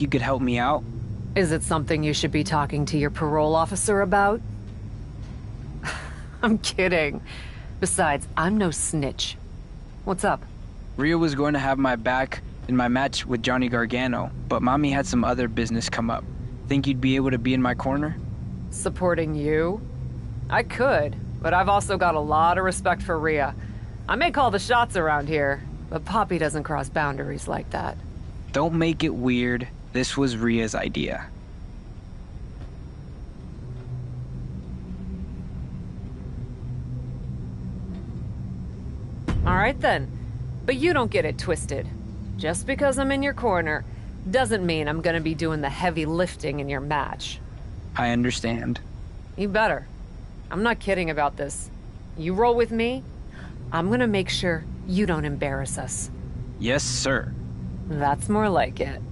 You could help me out? Is it something you should be talking to your parole officer about? I'm kidding. Besides, I'm no snitch. What's up? Rhea was going to have my back in my match with Johnny Gargano, but Mommy had some other business come up. Think you'd be able to be in my corner? Supporting you? I could, but I've also got a lot of respect for Rhea. I may call the shots around here, but Poppy doesn't cross boundaries like that. Don't make it weird. This was Rhea's idea. All right then, but you don't get it twisted. Just because I'm in your corner doesn't mean I'm gonna be doing the heavy lifting in your match. I understand. You better. I'm not kidding about this. You roll with me, I'm gonna make sure you don't embarrass us. Yes, sir. That's more like it.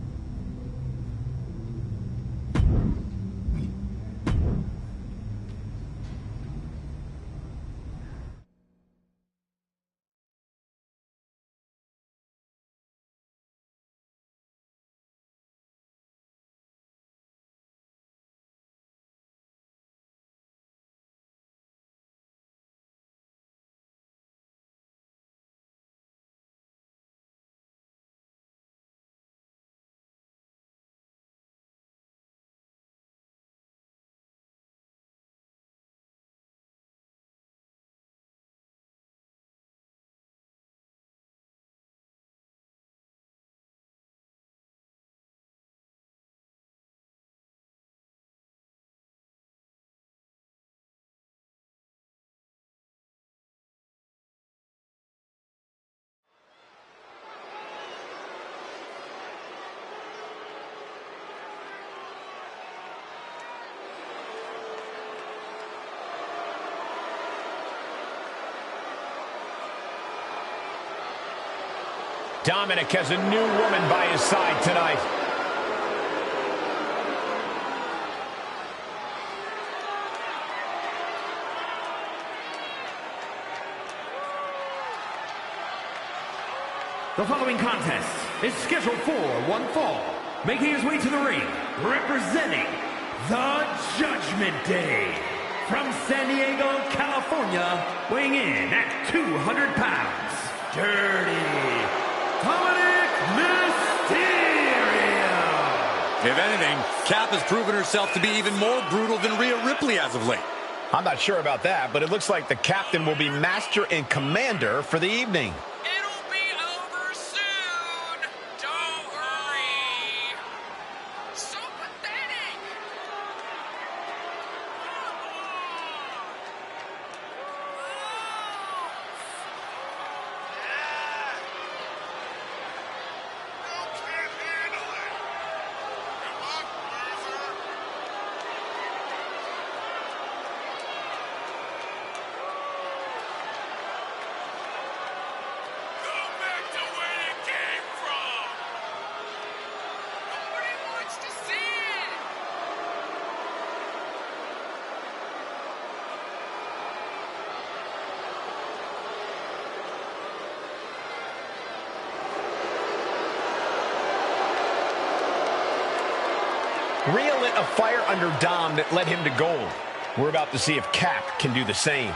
Dominic has a new woman by his side tonight. The following contest is scheduled for one fall. Making his way to the ring, representing the Judgment Day. From San Diego, California, weighing in at 200 pounds, Dirty Dominic Mysterio! If anything, Cap has proven herself to be even more brutal than Rhea Ripley as of late. I'm not sure about that, but it looks like the captain will be master and commander for the evening. It'll be over soon. Don't worry. So pathetic. Rhea lit a fire under Dom that led him to gold. We're about to see if Cap can do the same.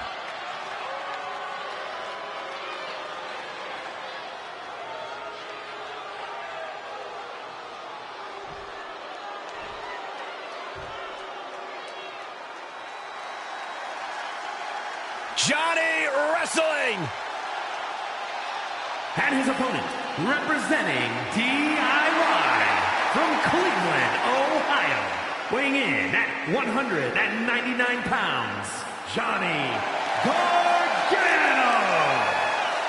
Johnny Wrestling! And his opponent, representing DIY from Cleveland, Ohio, weighing in at 199 pounds, Johnny Gargano!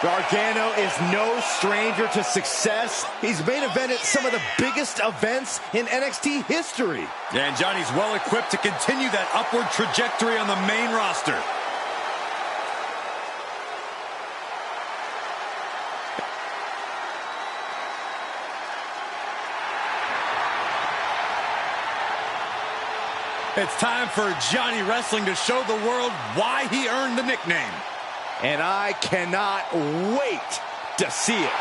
Gargano is no stranger to success. He's main evented some of the biggest events in NXT history. And Johnny's well equipped to continue that upward trajectory on the main roster. It's time for Johnny Wrestling to show the world why he earned the nickname. And I cannot wait to see it.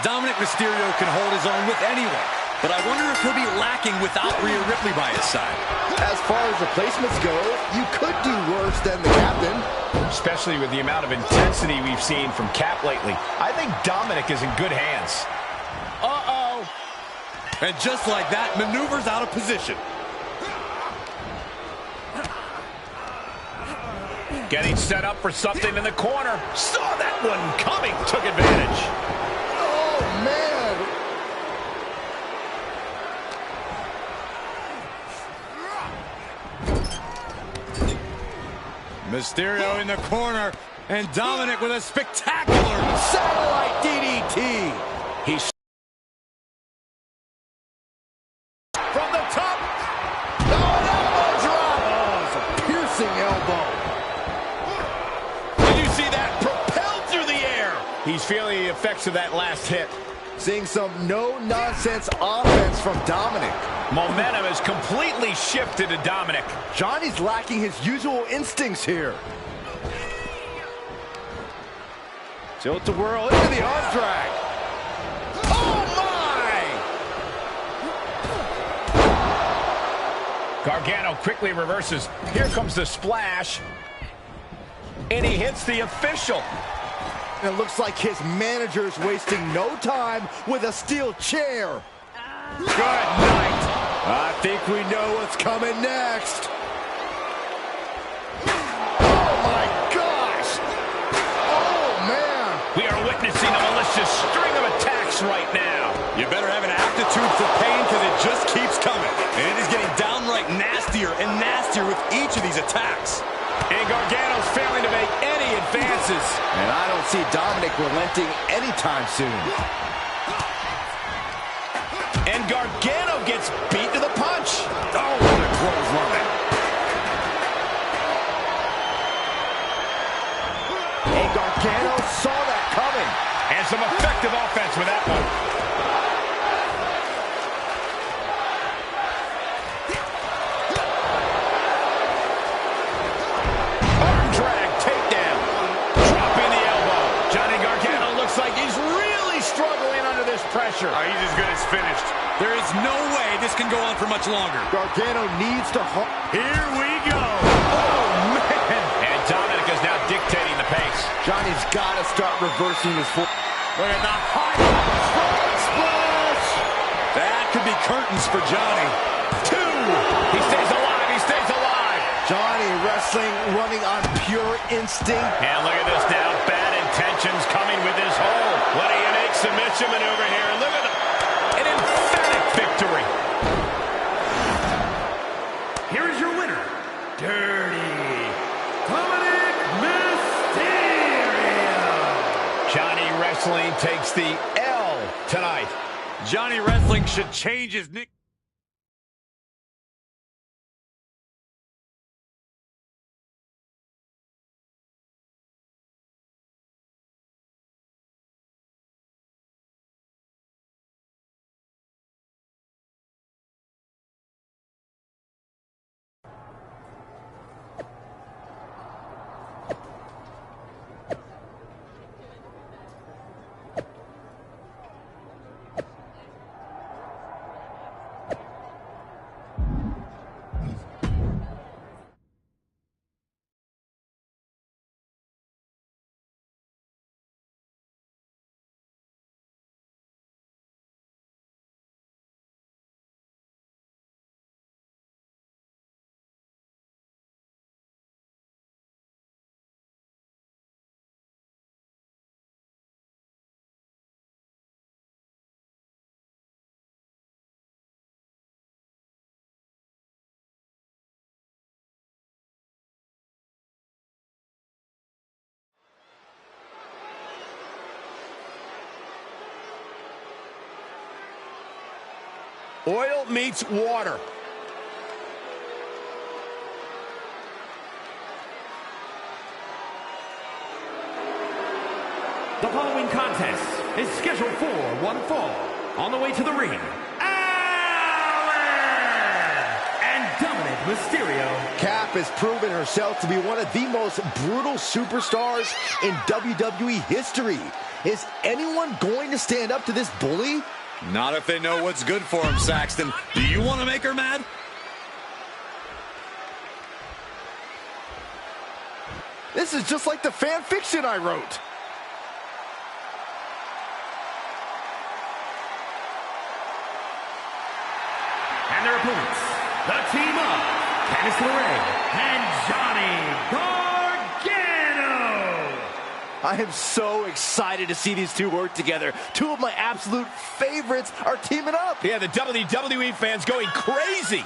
Dominic Mysterio can hold his own with anyone, but I wonder if he'll be lacking without Rhea Ripley by his side. As far as replacements go, you could do worse than the captain. Especially with the amount of intensity we've seen from Cap lately. I think Dominic is in good hands. Uh-oh. And just like that, maneuvers out of position. Getting set up for something in the corner. Saw that one coming. Took advantage. Oh, man. Mysterio in the corner, and Dominic with a spectacular Satellite DDT. He's from the top. Oh, an elbow drop. Oh, it's a piercing elbow. Did you see that? Propelled through the air. He's feeling the effects of that last hit. Seeing some no-nonsense offense from Dominic. Momentum has completely shifted to Dominic. Johnny's lacking his usual instincts here. Tilt-a-whirl into the arm drag. Oh, my! Gargano quickly reverses. Here comes the splash. And he hits the official. It looks like his manager's wasting no time with a steel chair. Good night. I think we know what's coming next. Oh, my gosh. Oh, man. We are witnessing a malicious string of attacks right now. You better have an aptitude for pain because it just keeps coming. And it is getting downright nastier and nastier with each of these attacks. And Gargano's failing to make any advances. And I don't see Dominic relenting anytime soon. And Gargano gets beat to the punch. Oh, what a clothesline. And Gargano saw that coming. And some effective offense with that one. Arm drag takedown. Dropping the elbow. Johnny Gargano looks like he's really struggling under this pressure. Oh, he's as good as finished. There is no way this can go on for much longer. Gargano needs to... Here we go. Oh, man. And Dominic is now dictating the pace. Johnny's got to start reversing his foot. Look at the high front splash. That could be curtains for Johnny. 2. He stays alive. He stays alive. Johnny wrestling, running on pure instinct. And look at this now. Bad intentions coming with this hold. What a unique submission maneuver here. Look at an emphatic victory. Here is your winner, Dirty Dominic Mysterio. Johnny Wrestling takes the L tonight. Johnny Wrestling should change his nick. Oil meets water. The following contest is scheduled for one fall. On the way to the ring, Allen and Dominic Mysterio. Cap has proven herself to be one of the most brutal superstars in WWE history. Is anyone going to stand up to this bully? Not if they know what's good for him, Saxton. Do you want to make her mad? This is just like the fan fiction I wrote. And their opponents, the team of Candice LeRae and Johnny Gargano. I am so excited to see these two work together. Two of my absolute favorites are teaming up. Yeah, the WWE fans going crazy.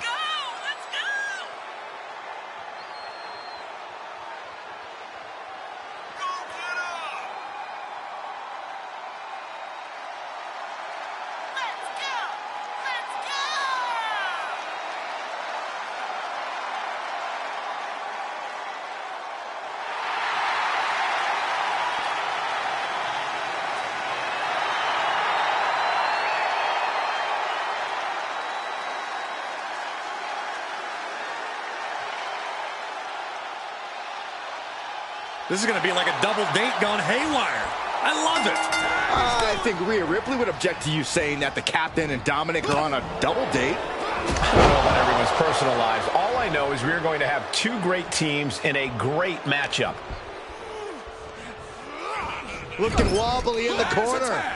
This is going to be like a double date gone haywire. I love it. I think Rhea Ripley would object to you saying that the Captain and Dominic are on a double date. I don't know about everyone's personal lives. All I know is we're going to have two great teams in a great matchup. Looking wobbly in the corner.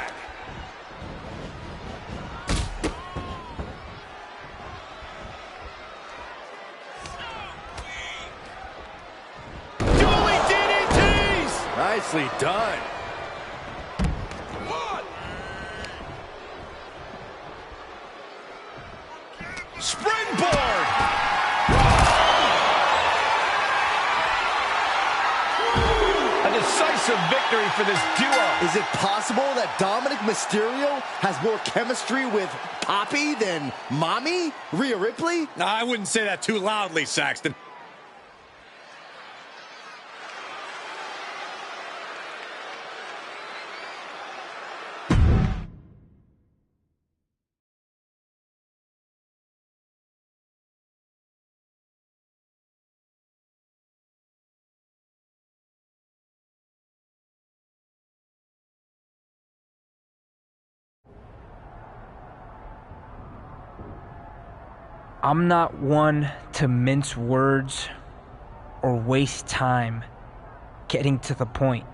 Nicely done. Springboard! A decisive victory for this duo. Is it possible that Dominic Mysterio has more chemistry with Poppy than Mommy, Rhea Ripley? No, I wouldn't say that too loudly, Saxton. I'm not one to mince words or waste time getting to the point.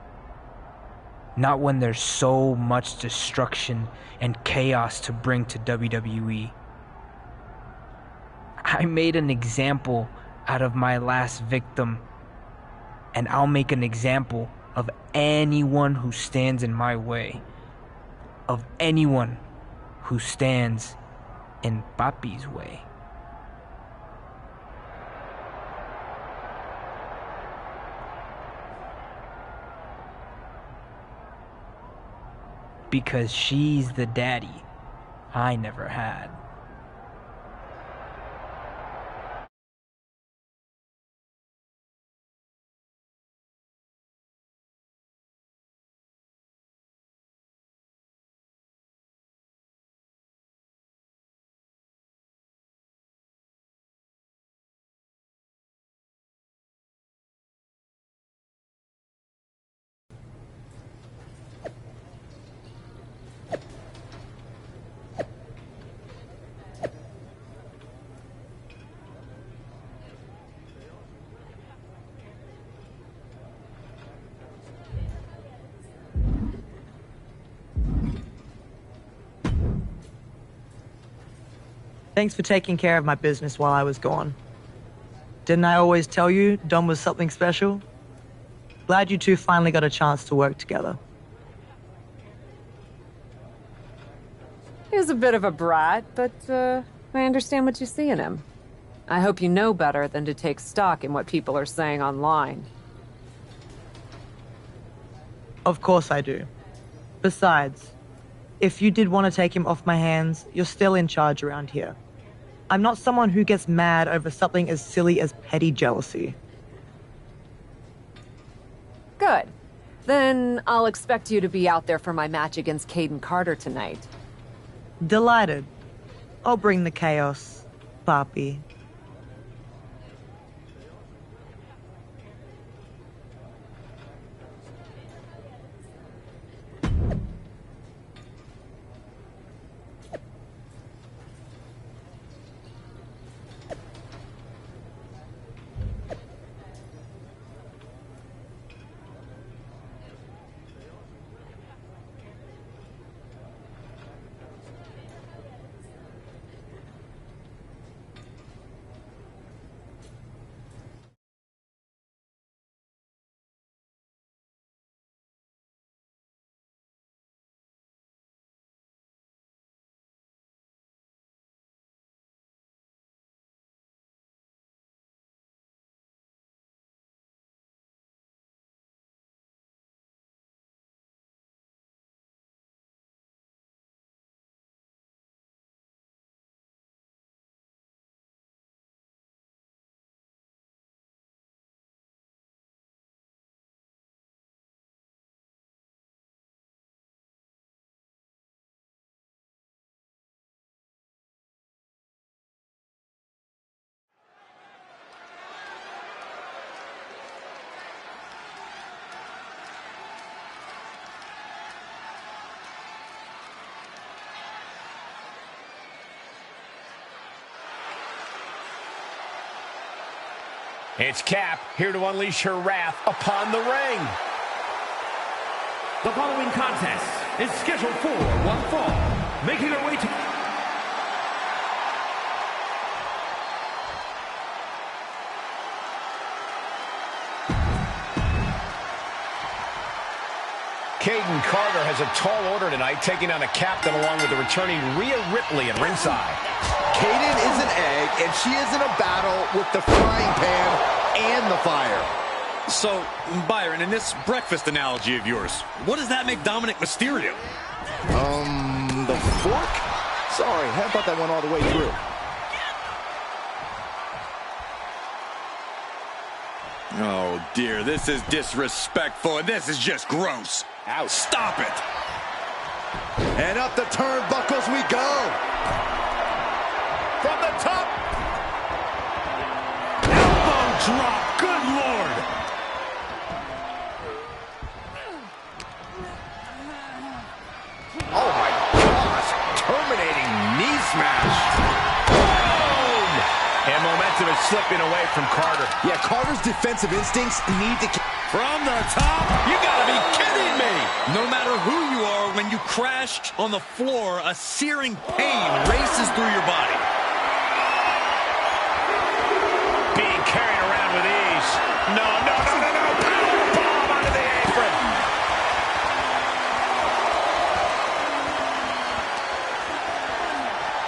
Not when there's so much destruction and chaos to bring to WWE. I made an example out of my last victim, and I'll make an example of anyone who stands in my way. Of anyone who stands in Papi's way. Because she's the daddy I never had. Thanks for taking care of my business while I was gone. Didn't I always tell you Dom was something special? Glad you two finally got a chance to work together. He was a bit of a brat, but I understand what you see in him. I hope you know better than to take stock in what people are saying online. Of course I do. Besides, if you did want to take him off my hands, you're still in charge around here. I'm not someone who gets mad over something as silly as petty jealousy. Good. Then I'll expect you to be out there for my match against Caden Carter tonight. Delighted. I'll bring the chaos, Papi. It's Cap, here to unleash her wrath upon the ring. The following contest is scheduled for one fall, making her way to... Caden Carter has a tall order tonight, taking on a captain along with the returning Rhea Ripley at ringside. Caden is an egg, and she is in a battle with the frying pan and the fire. So, Byron, in this breakfast analogy of yours, what does that make Dominic Mysterio? The fork? Sorry, I thought that went all the way through. Oh, dear, this is disrespectful, and this is just gross. Ouch. Stop it! And up the turnbuckles we go. From the top. Elbow drop, good Lord! Oh my gosh, terminating knee smash. Boom! And momentum is slipping away from Carter. Yeah, Carter's defensive instincts need to... From the top? You gotta be kidding me! No matter who you are, when you crash on the floor, a searing pain races through your body. Being carried around with ease. No. Powerbomb onto the apron.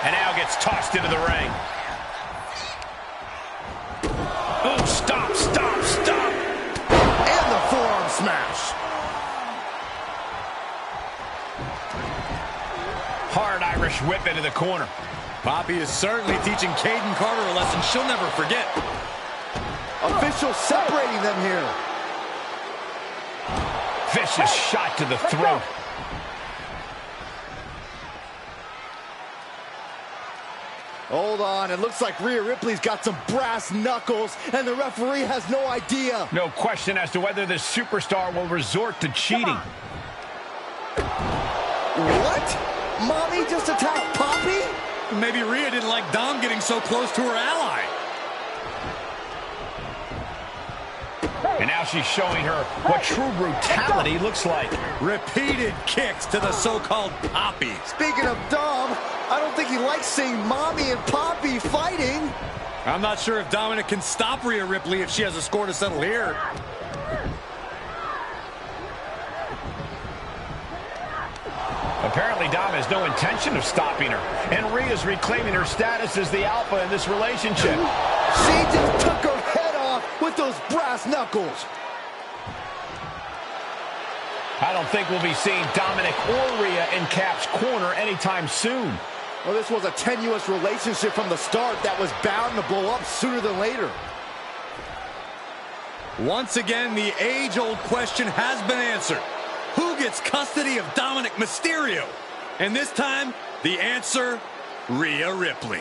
And now gets tossed into the ring. Oh, stop. And the forearm smash. Hard Irish whip into the corner. Poppy is certainly teaching Caden Carter a lesson she'll never forget. Officials separating them here. Vicious shot to the throat. Hold on, it looks like Rhea Ripley's got some brass knuckles, and the referee has no idea. No question as to whether this superstar will resort to cheating. What? Mommy just attacked Poppy? Maybe Rhea didn't like Dom getting so close to her ally. And now she's showing her what true brutality looks like. Repeated kicks to the so-called Poppy. Speaking of Dom, I don't think he likes seeing Mommy and Poppy fighting. I'm not sure if Dominic can stop Rhea Ripley if she has a score to settle here. Apparently Dom has no intention of stopping her, and Rhea's reclaiming her status as the alpha in this relationship. She just took her head off with those brass knuckles. I don't think we'll be seeing Dominic or Rhea in Cap's corner anytime soon. Well, this was a tenuous relationship from the start that was bound to blow up sooner than later. Once again, the age-old question has been answered. Who gets custody of Dominic Mysterio? And this time, the answer, Rhea Ripley.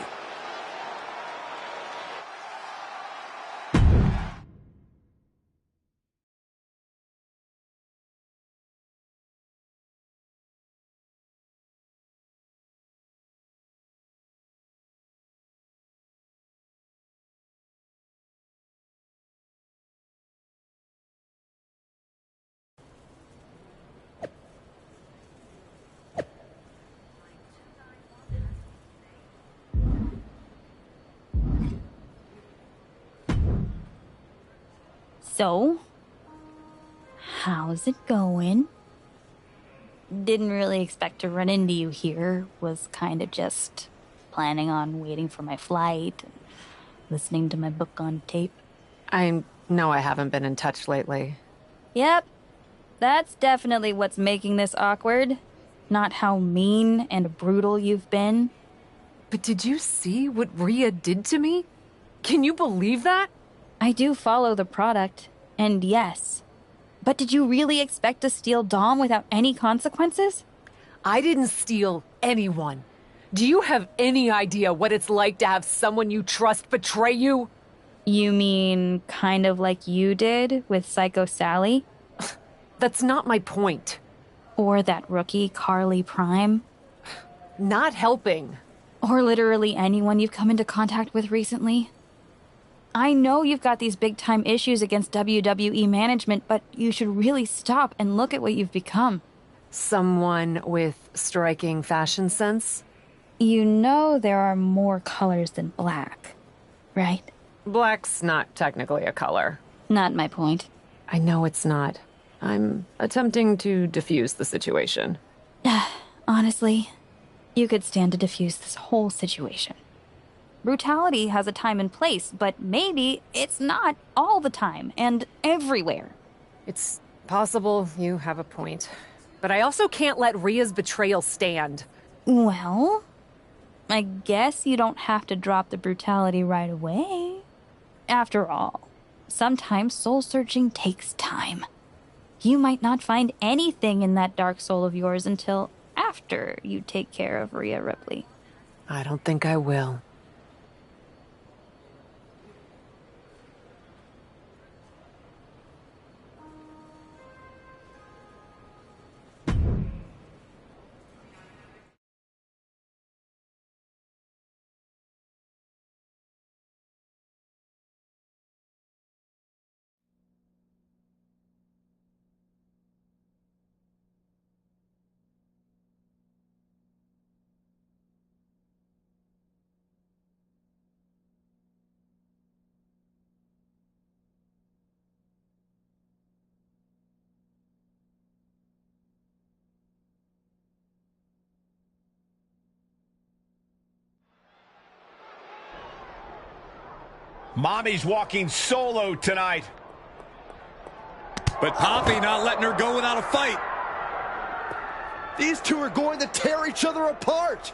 So, how's it going? Didn't really expect to run into you here. Was kind of just planning on waiting for my flight and listening to my book on tape. I know I haven't been in touch lately. Yep, that's definitely what's making this awkward. Not how mean and brutal you've been. But did you see what Rhea did to me? Can you believe that? I do follow the product, and yes. But did you really expect to steal Dom without any consequences? I didn't steal anyone. Do you have any idea what it's like to have someone you trust betray you? You mean kind of like you did with Psycho Sally? That's not my point. Or that rookie Carly Prime? Not helping. Or literally anyone you've come into contact with recently? I know you've got these big-time issues against WWE management, but you should really stop and look at what you've become. Someone with striking fashion sense? You know there are more colors than black, right? Black's not technically a color. Not my point. I know it's not. I'm attempting to diffuse the situation. Honestly, you could stand to diffuse this whole situation. Brutality has a time and place, but maybe it's not all the time and everywhere. It's possible you have a point. But I also can't let Rhea's betrayal stand. Well, I guess you don't have to drop the brutality right away. After all, sometimes soul-searching takes time. You might not find anything in that dark soul of yours until after you take care of Rhea Ripley. I don't think I will. Mommy's walking solo tonight. But Poppy not letting her go without a fight. These two are going to tear each other apart.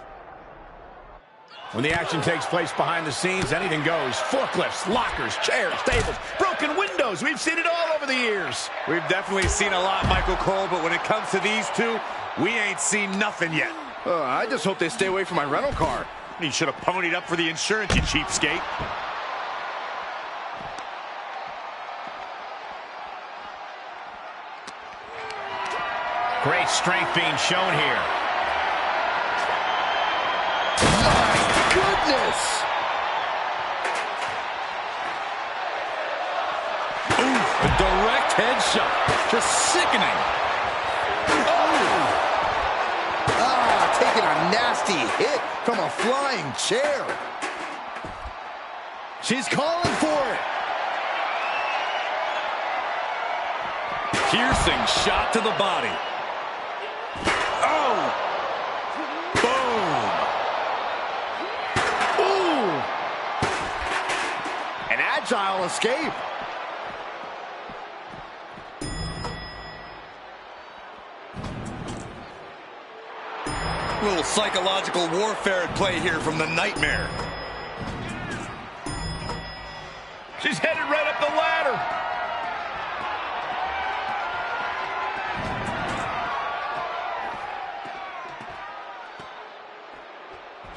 When the action takes place behind the scenes, anything goes. Forklifts, lockers, chairs, tables, broken windows. We've seen it all over the years. We've definitely seen a lot, Michael Cole, but when it comes to these two, we ain't seen nothing yet. I just hope they stay away from my rental car. You should have ponied up for the insurance, you cheapskate. Great strength being shown here. My goodness! Oof, a direct headshot. Just sickening. Taking a nasty hit from a flying chair. She's calling for it. Piercing shot to the body. Oh! Boom! Ooh! An agile escape. A little psychological warfare at play here from the Nightmare. She's headed right up the ladder.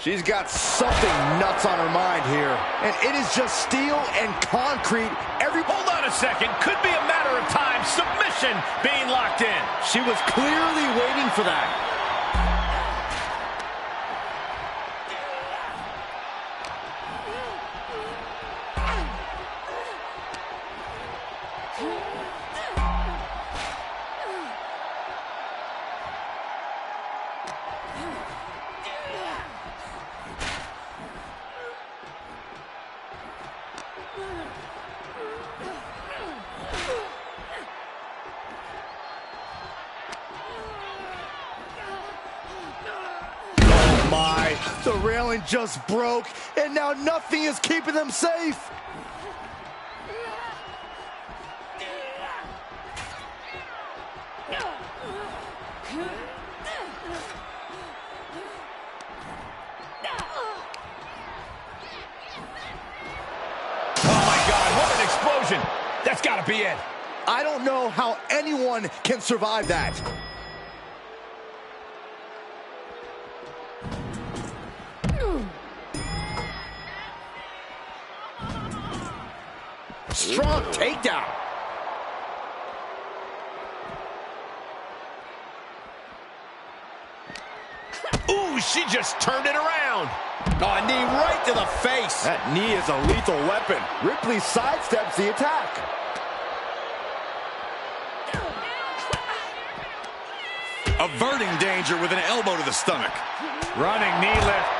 She's got something nuts on her mind here. And it is just steel and concrete. Hold on a second. Could be a matter of time. Submission being locked in. She was clearly waiting for that. The railing just broke, and now nothing is keeping them safe. Oh my God, what an explosion. That's gotta be it. I don't know how anyone can survive that. Strong takedown. Ooh, she just turned it around. Oh, a knee right to the face. That knee is a lethal weapon. Ripley sidesteps the attack. Averting danger with an elbow to the stomach. Running knee lift.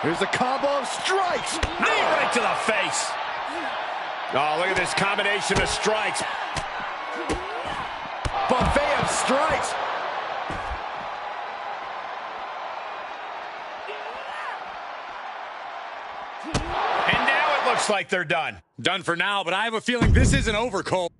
Here's a combo of strikes. Knee right to the face. Oh, look at this combination of strikes. Buffet of strikes. And now it looks like they're done. Done for now, but I have a feeling this isn't over, Cole.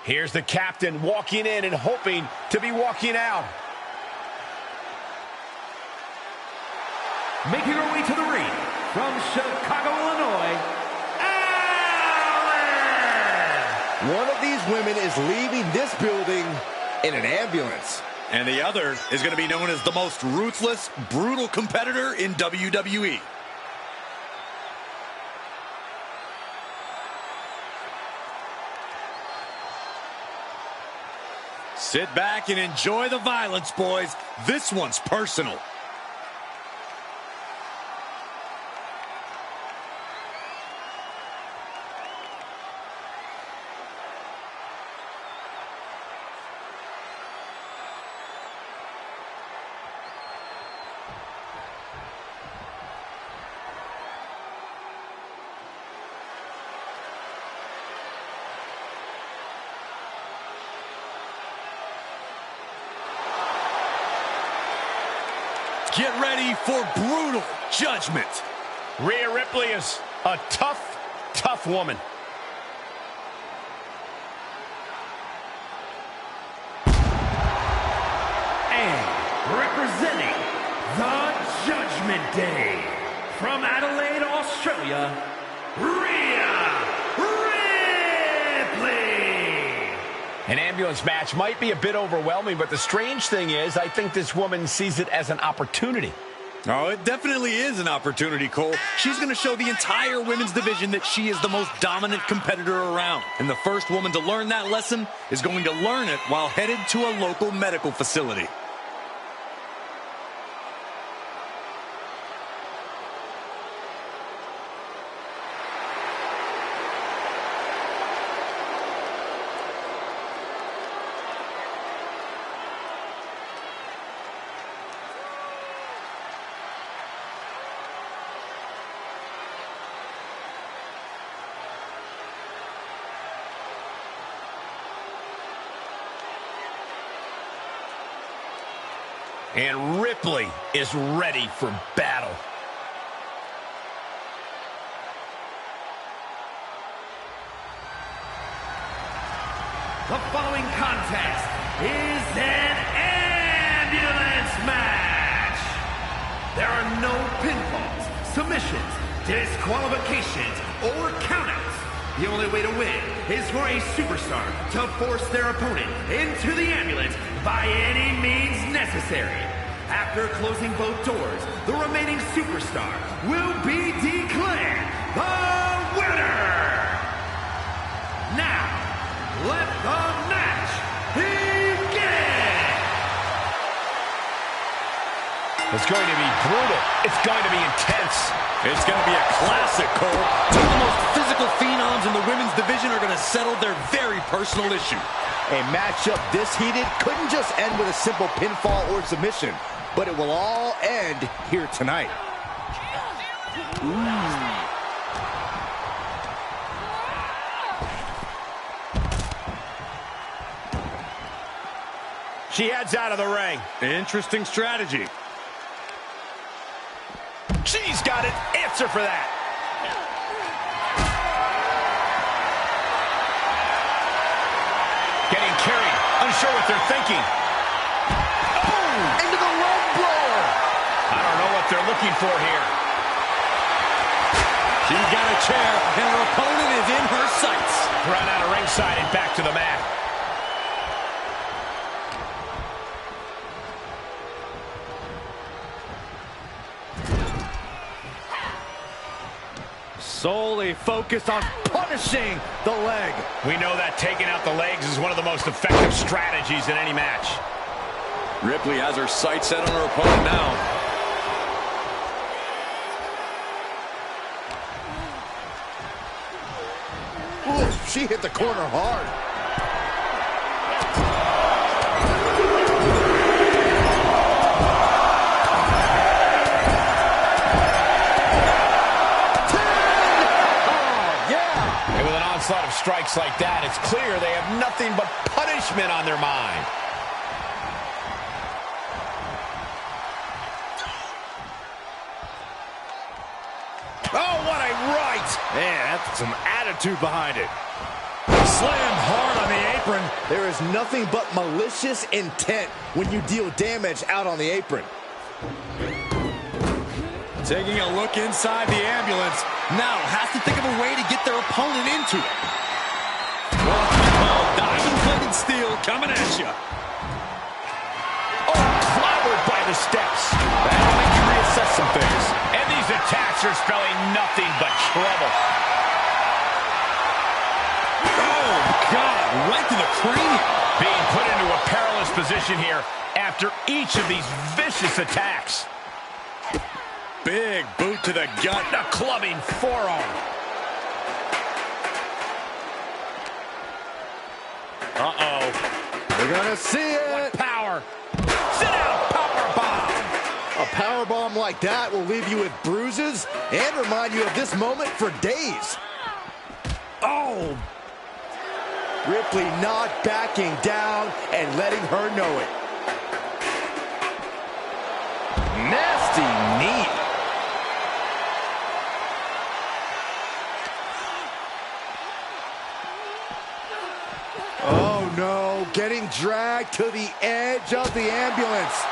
Here's the captain walking in and hoping to be walking out. Making her way to the ring from Chicago, Illinois, Alan! One of these women is leaving this building in an ambulance. And the other is going to be known as the most ruthless, brutal competitor in WWE. Sit back and enjoy the violence, boys. This one's personal. Get ready for brutal judgment. Rhea Ripley is a tough, tough woman. And representing the Judgment Day, from Adelaide, Australia, Rhea Ripley. An ambulance match might be a bit overwhelming, but the strange thing is, I think this woman sees it as an opportunity. Oh, it definitely is an opportunity, Cole. She's going to show the entire women's division that she is the most dominant competitor around. And the first woman to learn that lesson is going to learn it while headed to a local medical facility. And Ripley is ready for battle. The following contest is an ambulance match There are no pinfalls, submissions, disqualifications, or countouts. The only way to win is for a superstar to force their opponent into the ambulance by any means necessary. After closing both doors, the remaining superstar will be declared the winner. Now, let the match begin! It's going to be brutal. It's going to be intense. It's going to be a classic, Cole. Two of the most physical phenoms in the women's division are going to settle their very personal issue. A matchup this heated couldn't just end with a simple pinfall or submission, but it will all end here tonight. She heads out of the ring. Interesting strategy. She's got an answer for that. Getting carried, unsure what they're thinking. Oh, into the leg blower. I don't know what they're looking for here. She's got a chair, and her opponent is in her sights. Run out of ringside and back to the mat. Solely focused on punishing the leg. We know that taking out the legs is one of the most effective strategies in any match. Ripley has her sights set on her opponent now. Ooh, she hit the corner hard. Onslaught of strikes like that, it's clear they have nothing but punishment on their mind. Oh, what a right! Man, that's some attitude behind it. Slammed hard on the apron. There is nothing but malicious intent when you deal damage out on the apron. Taking a look inside the ambulance. Now has to think of a way to get their opponent into it. Oh, diamond-plated steel coming at you. Oh, clobbered by the steps. That'll make you reassess some things. And these attacks are spelling nothing but trouble. Oh, God, right to the cranium. Being put into a perilous position here after each of these vicious attacks. Big boot to the gut. A clubbing forearm. Uh-oh. We're gonna see it. What power. Sit down, power bomb. A power bomb like that will leave you with bruises and remind you of this moment for days. Oh. Ripley not backing down and letting her know it. Nasty knee. Oh no, getting dragged to the edge of the ambulance.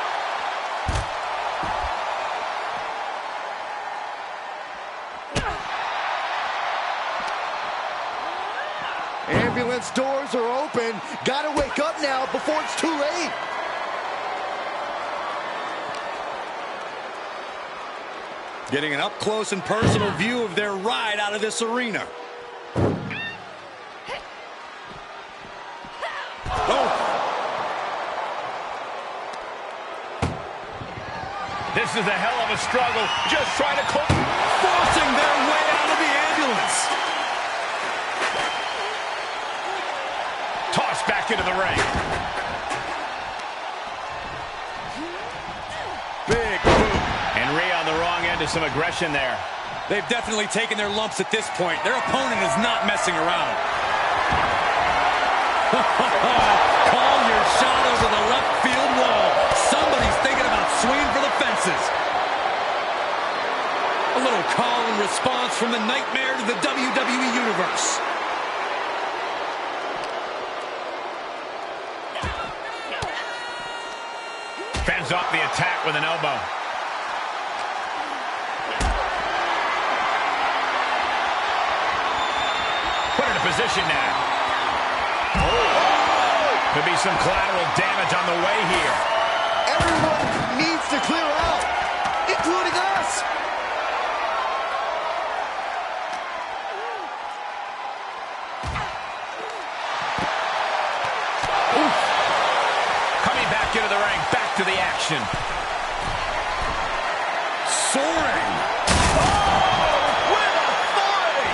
Ambulance doors are open. Gotta wake up now before it's too late. Getting an up-close and personal view of their ride out of this arena. This is a hell of a struggle. Just trying to forcing their way out of the ambulance. Tossed back into the ring. Big boot. And Rhea on the wrong end of some aggression there. They've definitely taken their lumps at this point. Their opponent is not messing around. Call your shot over the left field wall. Somebody's thinking about swinging for the fences. A little call and response from the nightmare to the WWE Universe. Fends off the attack with an elbow. position now. Oh. Could be some collateral damage on the way here. Everyone needs to clear out, including us. Oof. Coming back into the ring, back to the action. Soaring. Oh, with authority.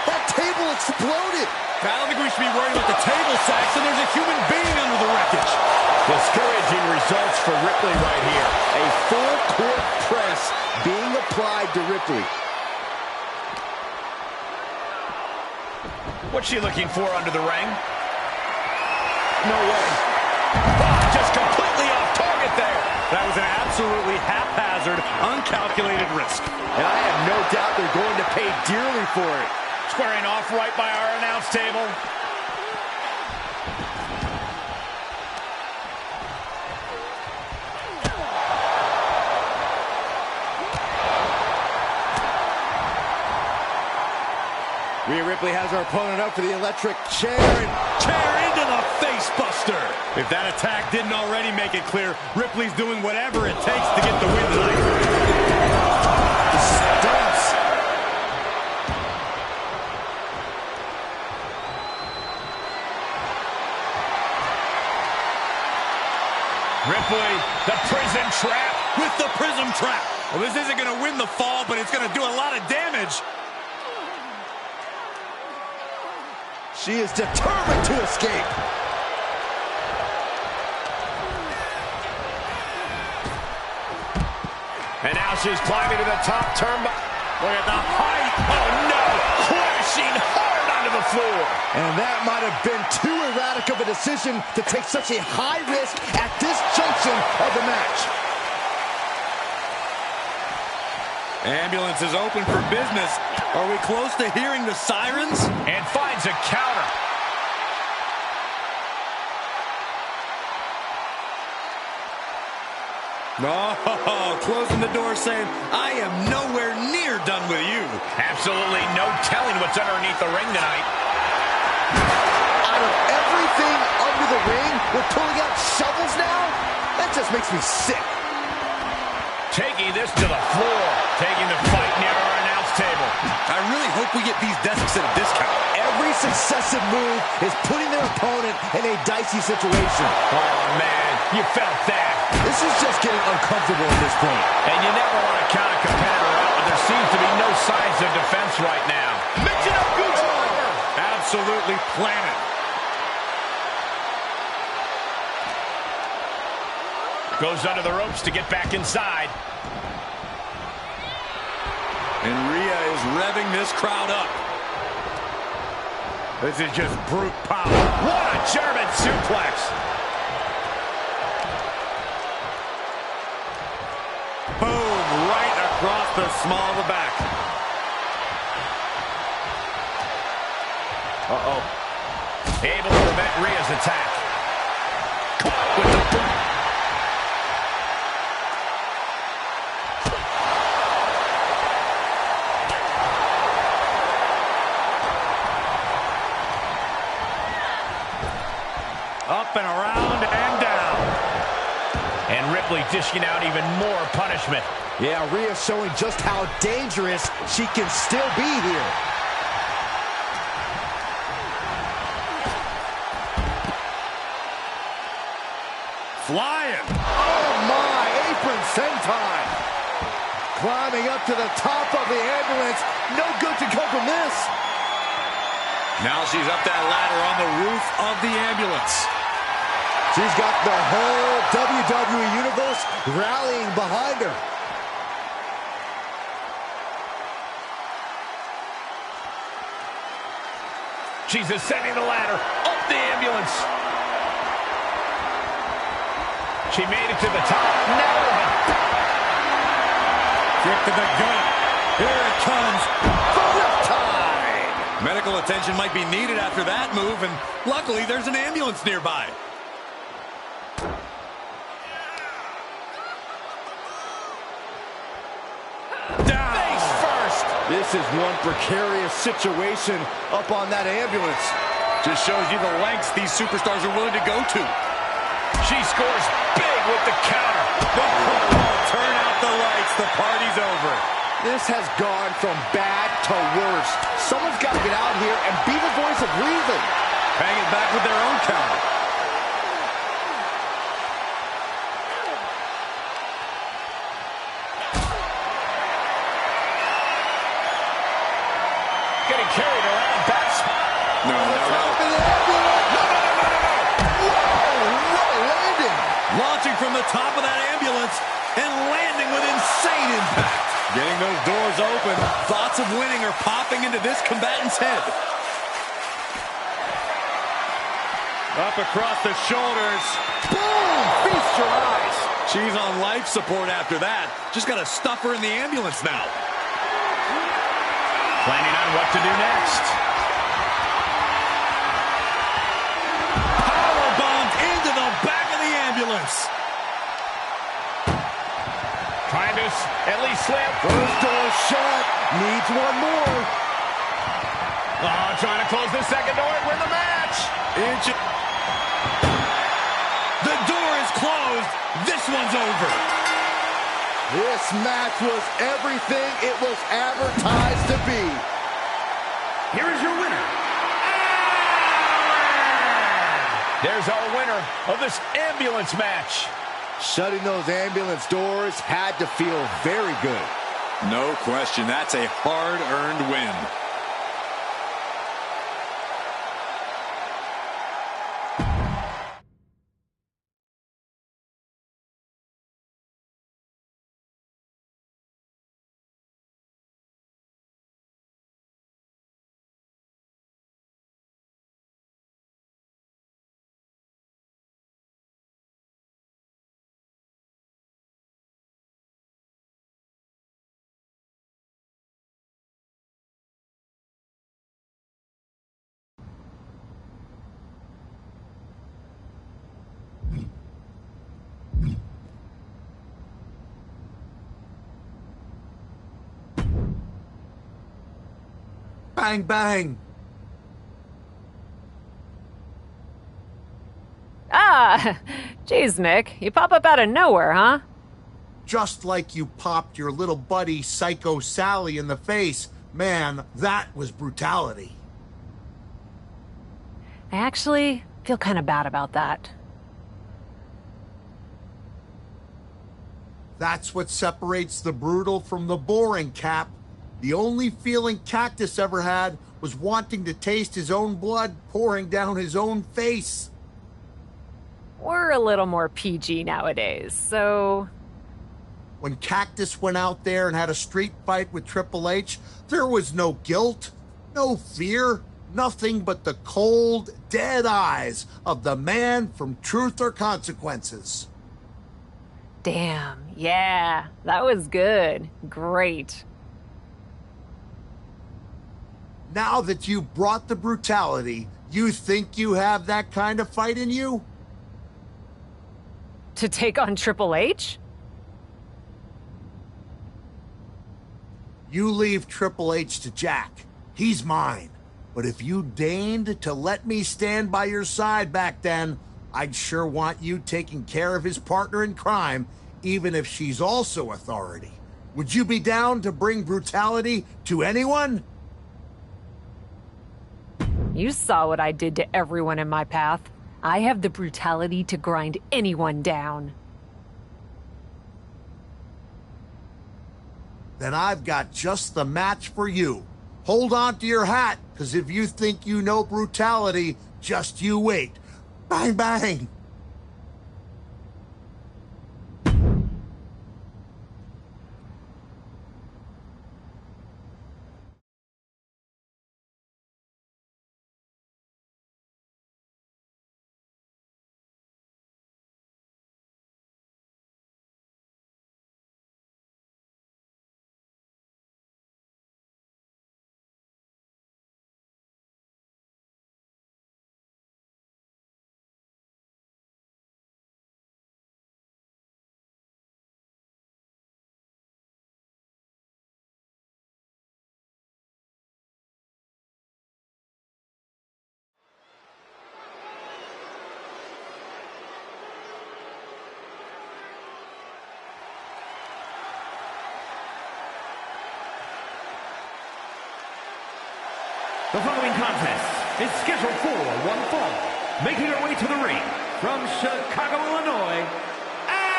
That table exploded. I don't think we should be worried about the table, Saxon. There's a human being under the wreckage. Discouraging results for Ripley right here. A full court press being applied to Ripley. What's she looking for under the ring? No way. Oh, just completely off target there. That was an absolutely haphazard, uncalculated risk. And I have no doubt they're going to pay dearly for it. Squaring off right by our announce table. Rhea Ripley has her opponent up for the electric chair. Chair into the face buster. If that attack didn't already make it clear, Ripley's doing whatever it takes to get the win tonight. Stumps. Ripley, the prison trap. With the prism trap. Well, this isn't going to win the fall, but it's going to do a lot of damage. She is determined to escape. And now she's climbing to the top turnbuckle. Look at the height. Oh, no. Crashing hard onto the floor. And that might have been too erratic of a decision to take such a high risk at this junction of the match. Ambulance is open for business. Are we close to hearing the sirens? And finds a counter. Oh, closing the door saying, I am nowhere near done with you. Absolutely no telling what's underneath the ring tonight. Out of everything under the ring, we're pulling out shovels now? That just makes me sick. Taking this to the floor. Taking the fight near our announce table. I really hope we get these desks at a discount. Every successive move is putting their opponent in a dicey situation. Oh, man, you felt that. This is just getting uncomfortable at this point. And you never want to count a competitor out, but there seems to be no signs of defense right now. Mix it up, Gucci. Absolutely planted. Goes under the ropes to get back inside. And Rhea is revving this crowd up. This is just brute power. What a German suplex. Boom, right across the small of the back. Uh-oh. Able to prevent Rhea's attack. Caught with the boot. Up and around and down. And Ripley dishing out even more punishment. Yeah, Rhea showing just how dangerous she can still be here. Flying. Oh my, apron sentai. Climbing up to the top of the ambulance. No good to come from this. Now she's up that ladder on the roof of the ambulance. She's got the whole WWE Universe rallying behind her. She's ascending the ladder, up the ambulance. She made it to the top. No! Kick to the gut. Here it comes. Time. Medical attention might be needed after that move, and luckily there's an ambulance nearby. Down. Face first. This This is one precarious situation up on that ambulance. Just shows you the lengths these superstars are willing to go to. She scores big with the counter. Turn out the lights. The party's over. This has gone from bad to worse. Someone's got to get out here and be the voice of reason. Hang it back with their own counter. Getting carried around. That's... No. Launching from the top of that ambulance and landing with insane impact. Getting those doors open. Thoughts of winning are popping into this combatant's head. Up across the shoulders. Boom! Feast your eyes. She's on life support after that. Just got to stuff her in the ambulance now. Planning on what to do next. Powerbombed into the back of the ambulance. Trying to at least slam. First door shut. Needs one more. Oh, trying to close the second door and win the match. The door is closed. This one's over. This match was everything it was advertised to be. Here is your winner. There's our winner of this ambulance match. Shutting those ambulance doors had to feel very good. No question, that's a hard-earned win. Bang, bang. Ah, geez, Mick. You pop up out of nowhere, huh? Just like you popped your little buddy Psycho Sally in the face. Man, that was brutality. I actually feel kind of bad about that. That's what separates the brutal from the boring, Cap. The only feeling Cactus ever had was wanting to taste his own blood pouring down his own face. We're a little more PG nowadays, so... When Cactus went out there and had a street fight with Triple H, there was no guilt, no fear, nothing but the cold, dead eyes of the man from Truth or Consequences. Damn, yeah, that was good. Great. Now that you brought the brutality, you think you have that kind of fight in you? To take on Triple H? You leave Triple H to Jack. He's mine. But if you deigned to let me stand by your side back then, I'd sure want you taking care of his partner in crime, even if she's also authority. Would you be down to bring brutality to anyone? You saw what I did to everyone in my path. I have the brutality to grind anyone down. Then I've got just the match for you. Hold on to your hat, because if you think you know brutality, just you wait. Bang, bang. The following contest is scheduled for one fall. Making her way to the ring from Chicago, Illinois, Alan!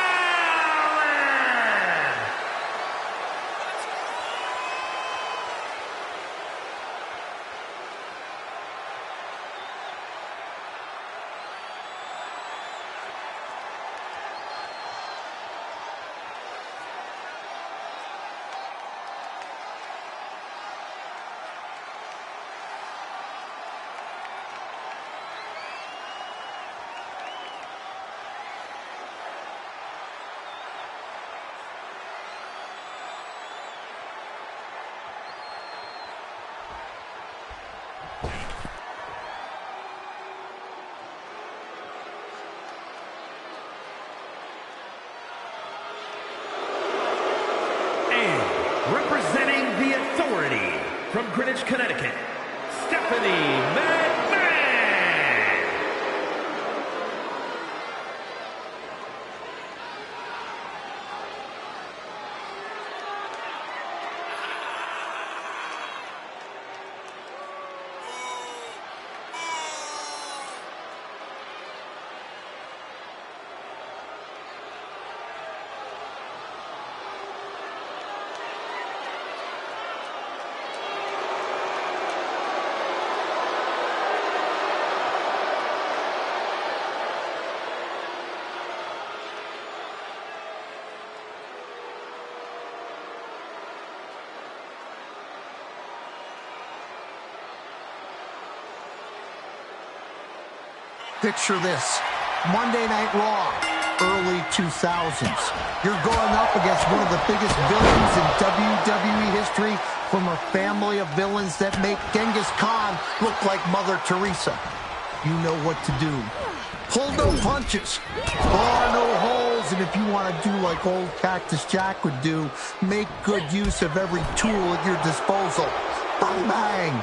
Representing the Authority from Greenwich, Connecticut, Stephanie McMahon. Picture this, Monday Night Raw, early 2000s. You're going up against one of the biggest villains in WWE history from a family of villains that make Genghis Khan look like Mother Teresa. You know what to do. Pull no punches, bar no holes, and if you want to do like old Cactus Jack would do, make good use of every tool at your disposal. Bang, bang.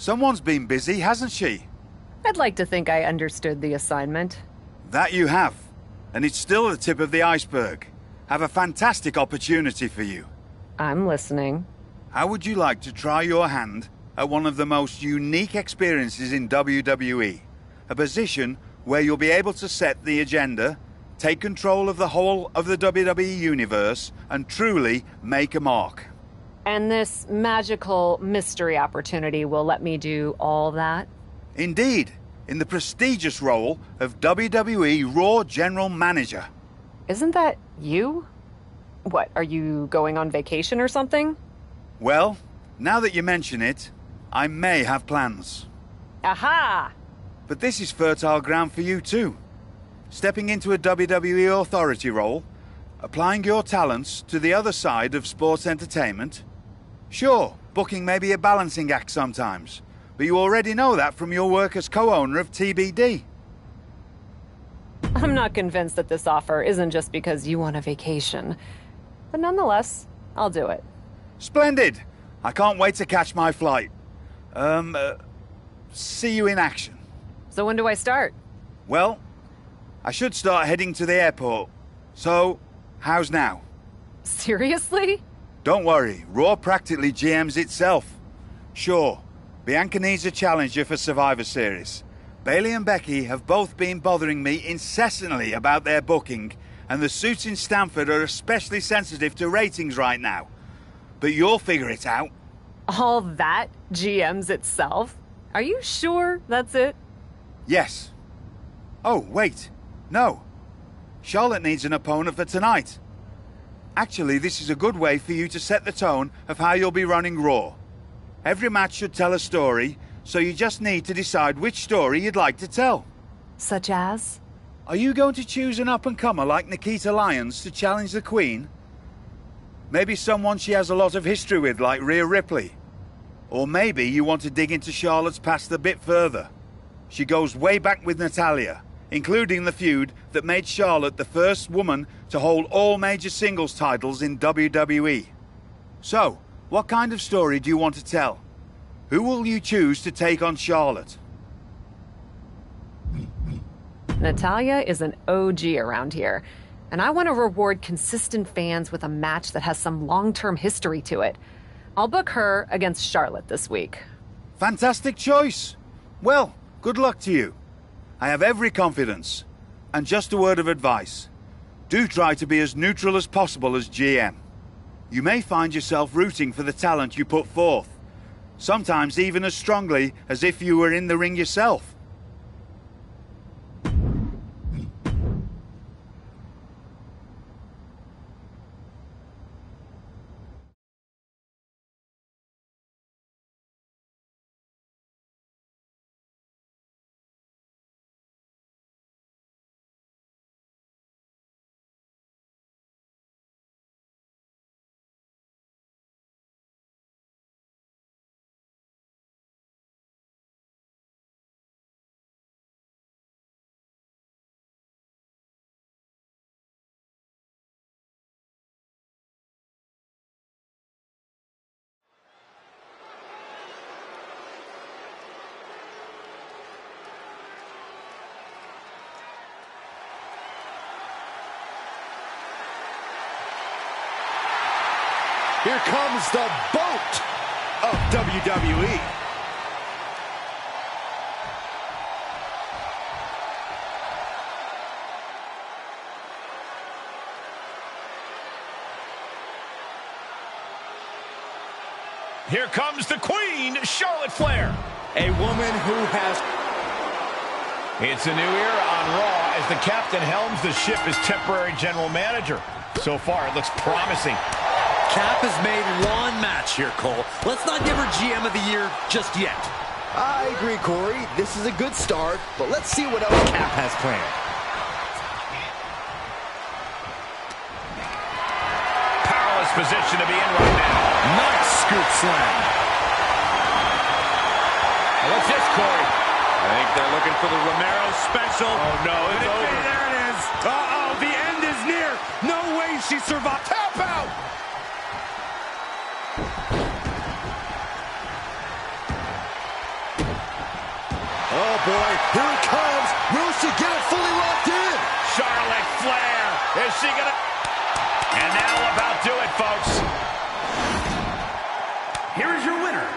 Someone's been busy, hasn't she? I'd like to think I understood the assignment. That you have. And it's still the tip of the iceberg. Have a fantastic opportunity for you. I'm listening. How would you like to try your hand at one of the most unique experiences in WWE? A position where you'll be able to set the agenda, take control of the whole of the WWE universe, and truly make a mark. And this magical mystery opportunity will let me do all that? Indeed, in the prestigious role of WWE Raw General Manager. Isn't that you? What, are you going on vacation or something? Well, now that you mention it, I may have plans. Aha! But this is fertile ground for you too. Stepping into a WWE authority role, applying your talents to the other side of sports entertainment. Sure, booking may be a balancing act sometimes, but you already know that from your work as co-owner of TBD. I'm not convinced that this offer isn't just because you want a vacation. But nonetheless, I'll do it. Splendid! I can't wait to catch my flight. See you in action. So when do I start? Well, I should start heading to the airport. So, how's now? Seriously? Don't worry, Raw practically GMs itself. Sure, Bianca needs a challenger for Survivor Series. Bayley and Becky have both been bothering me incessantly about their booking, and the suits in Stamford are especially sensitive to ratings right now. But you'll figure it out. All that GMs itself? Are you sure that's it? Yes. Oh, wait. No. Charlotte needs an opponent for tonight. Actually, this is a good way for you to set the tone of how you'll be running Raw. Every match should tell a story, so you just need to decide which story you'd like to tell. Such as? Are you going to choose an up-and-comer like Nikita Lyons to challenge the Queen? Maybe someone she has a lot of history with, like Rhea Ripley. Or maybe you want to dig into Charlotte's past a bit further. She goes way back with Natalya, including the feud that made Charlotte the first woman to hold all major singles titles in WWE. So, what kind of story do you want to tell? Who will you choose to take on Charlotte? Natalya is an OG around here, and I want to reward consistent fans with a match that has some long-term history to it. I'll book her against Charlotte this week. Fantastic choice. Well, good luck to you. I have every confidence. And just a word of advice. Do try to be as neutral as possible as GM. You may find yourself rooting for the talent you put forth. Sometimes even as strongly as if you were in the ring yourself. Here comes the boat of WWE. Here comes the Queen, Charlotte Flair. A woman who has... It's a new era on Raw as the captain helms the ship as temporary general manager. So far, it looks promising. Cap has made one match here, Cole. Let's not give her GM of the Year just yet. I agree, Corey. This is a good start, but let's see what else Cap has planned. Powerless position to be in right now. Nice scoop slam. What's this, Corey? I think they're looking for the Romero special. Oh, no, it's over. There it is. Uh-oh, the end is near. No way she survived. Tap out! boy. Here it comes. Will she get it fully locked in? Charlotte Flair. Is she gonna... And that'll about do it, folks. Here is your winner,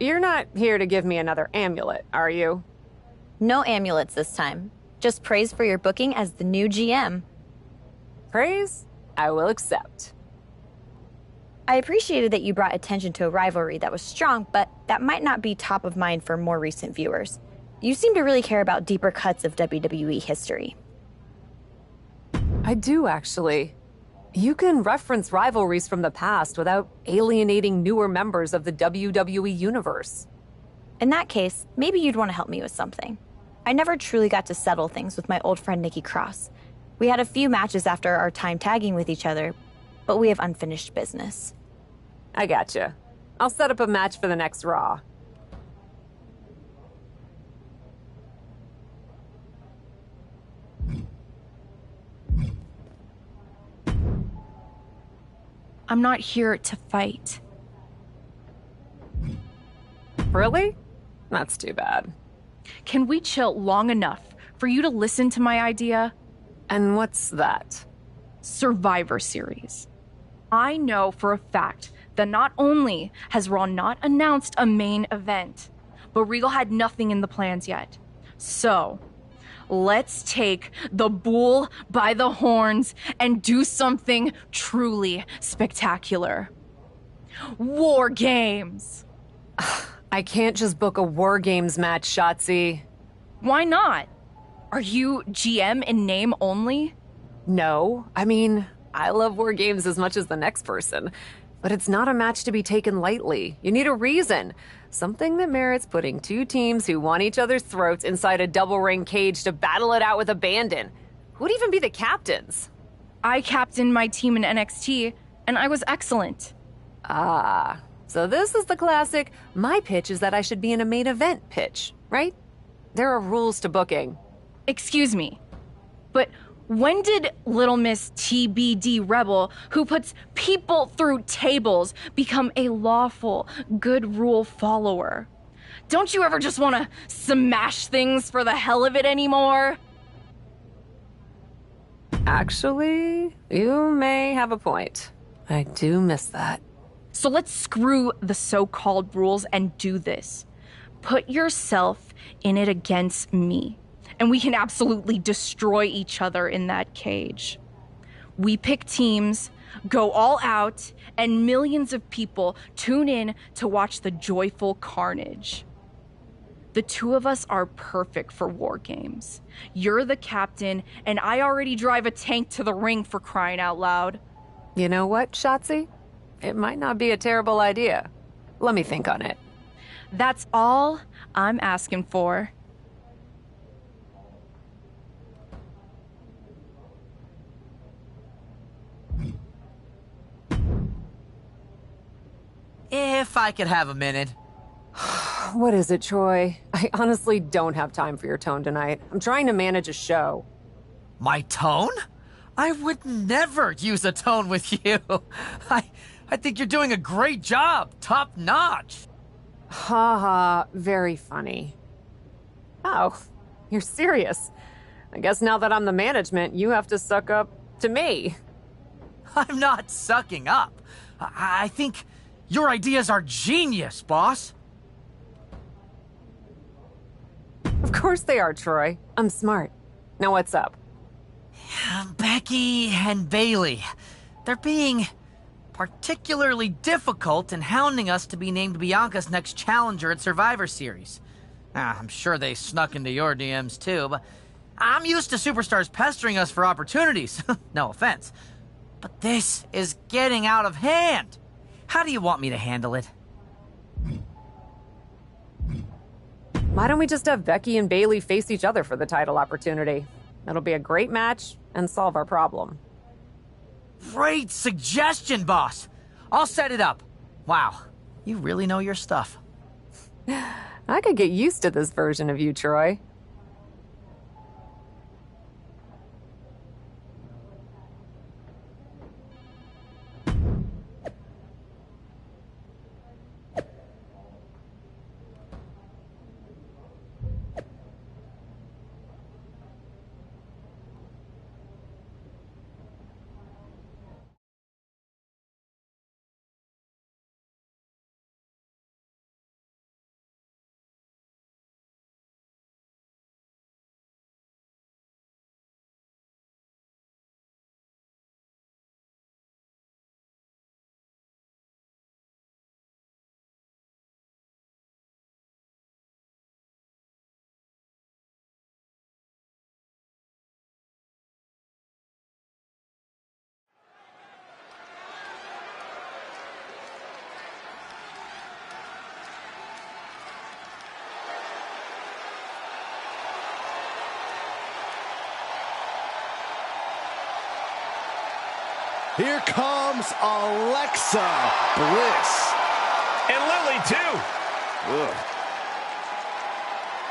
You're not here to give me another amulet, are you? No amulets this time. Just praise for your booking as the new GM. Praise? I will accept. I appreciated that you brought attention to a rivalry that was strong, but that might not be top of mind for more recent viewers. You seem to really care about deeper cuts of WWE history. I do, actually. You can reference rivalries from the past without alienating newer members of the WWE universe. In that case, maybe you'd want to help me with something. I never truly got to settle things with my old friend Nikki Cross. We had a few matches after our time tagging with each other, but we have unfinished business. I gotcha. I'll set up a match for the next Raw. I'm not here to fight. Really? That's too bad. Can we chill long enough for you to listen to my idea? And what's that? Survivor Series. I know for a fact that not only has Raw not announced a main event, but Regal had nothing in the plans yet. So, let's take the bull by the horns and do something truly spectacular. War Games! I can't just book a War Games match, Shotzi. Why not? Are you GM in name only? No. I mean, I love War Games as much as the next person. But it's not a match to be taken lightly. You need a reason. Something that merits putting two teams who want each other's throats inside a double ring cage to battle it out with abandon. Who'd even be the captains? I captained my team in NXT, and I was excellent. Ah, so this is the classic, my pitch is that I should be in a main event pitch, right? There are rules to booking. Excuse me, but when did Little Miss TBD Rebel, who puts people through tables, become a lawful, good rule follower? Don't you ever just want to smash things for the hell of it anymore? Actually, you may have a point. I do miss that. So let's screw the so-called rules and do this. Put yourself in it against me, and we can absolutely destroy each other in that cage. We pick teams, go all out, and millions of people tune in to watch the joyful carnage. The two of us are perfect for War Games. You're the captain, and I already drive a tank to the ring, for crying out loud. You know what, Shotzi? It might not be a terrible idea. Let me think on it. That's all I'm asking for. If I could have a minute. What is it, Troy? I honestly don't have time for your tone tonight. I'm trying to manage a show. My tone? I would never use a tone with you. I think you're doing a great job. Top notch. Ha ha, very funny. Oh, you're serious. I guess now that I'm the management, you have to suck up to me. I'm not sucking up. I think your ideas are genius, boss. Of course they are, Troy. I'm smart. Now what's up? Becky and Bailey. They're being particularly difficult in hounding us to be named Bianca's next challenger at Survivor Series. I'm sure they snuck into your DMs too, but I'm used to superstars pestering us for opportunities. No offense. But this is getting out of hand. How do you want me to handle it? Why don't we just have Becky and Bailey face each other for the title opportunity? It'll be a great match and solve our problem. Great suggestion, boss. I'll set it up. Wow, you really know your stuff. I could get used to this version of you, Troy. Here comes Alexa Bliss. And Lily, too. Ugh.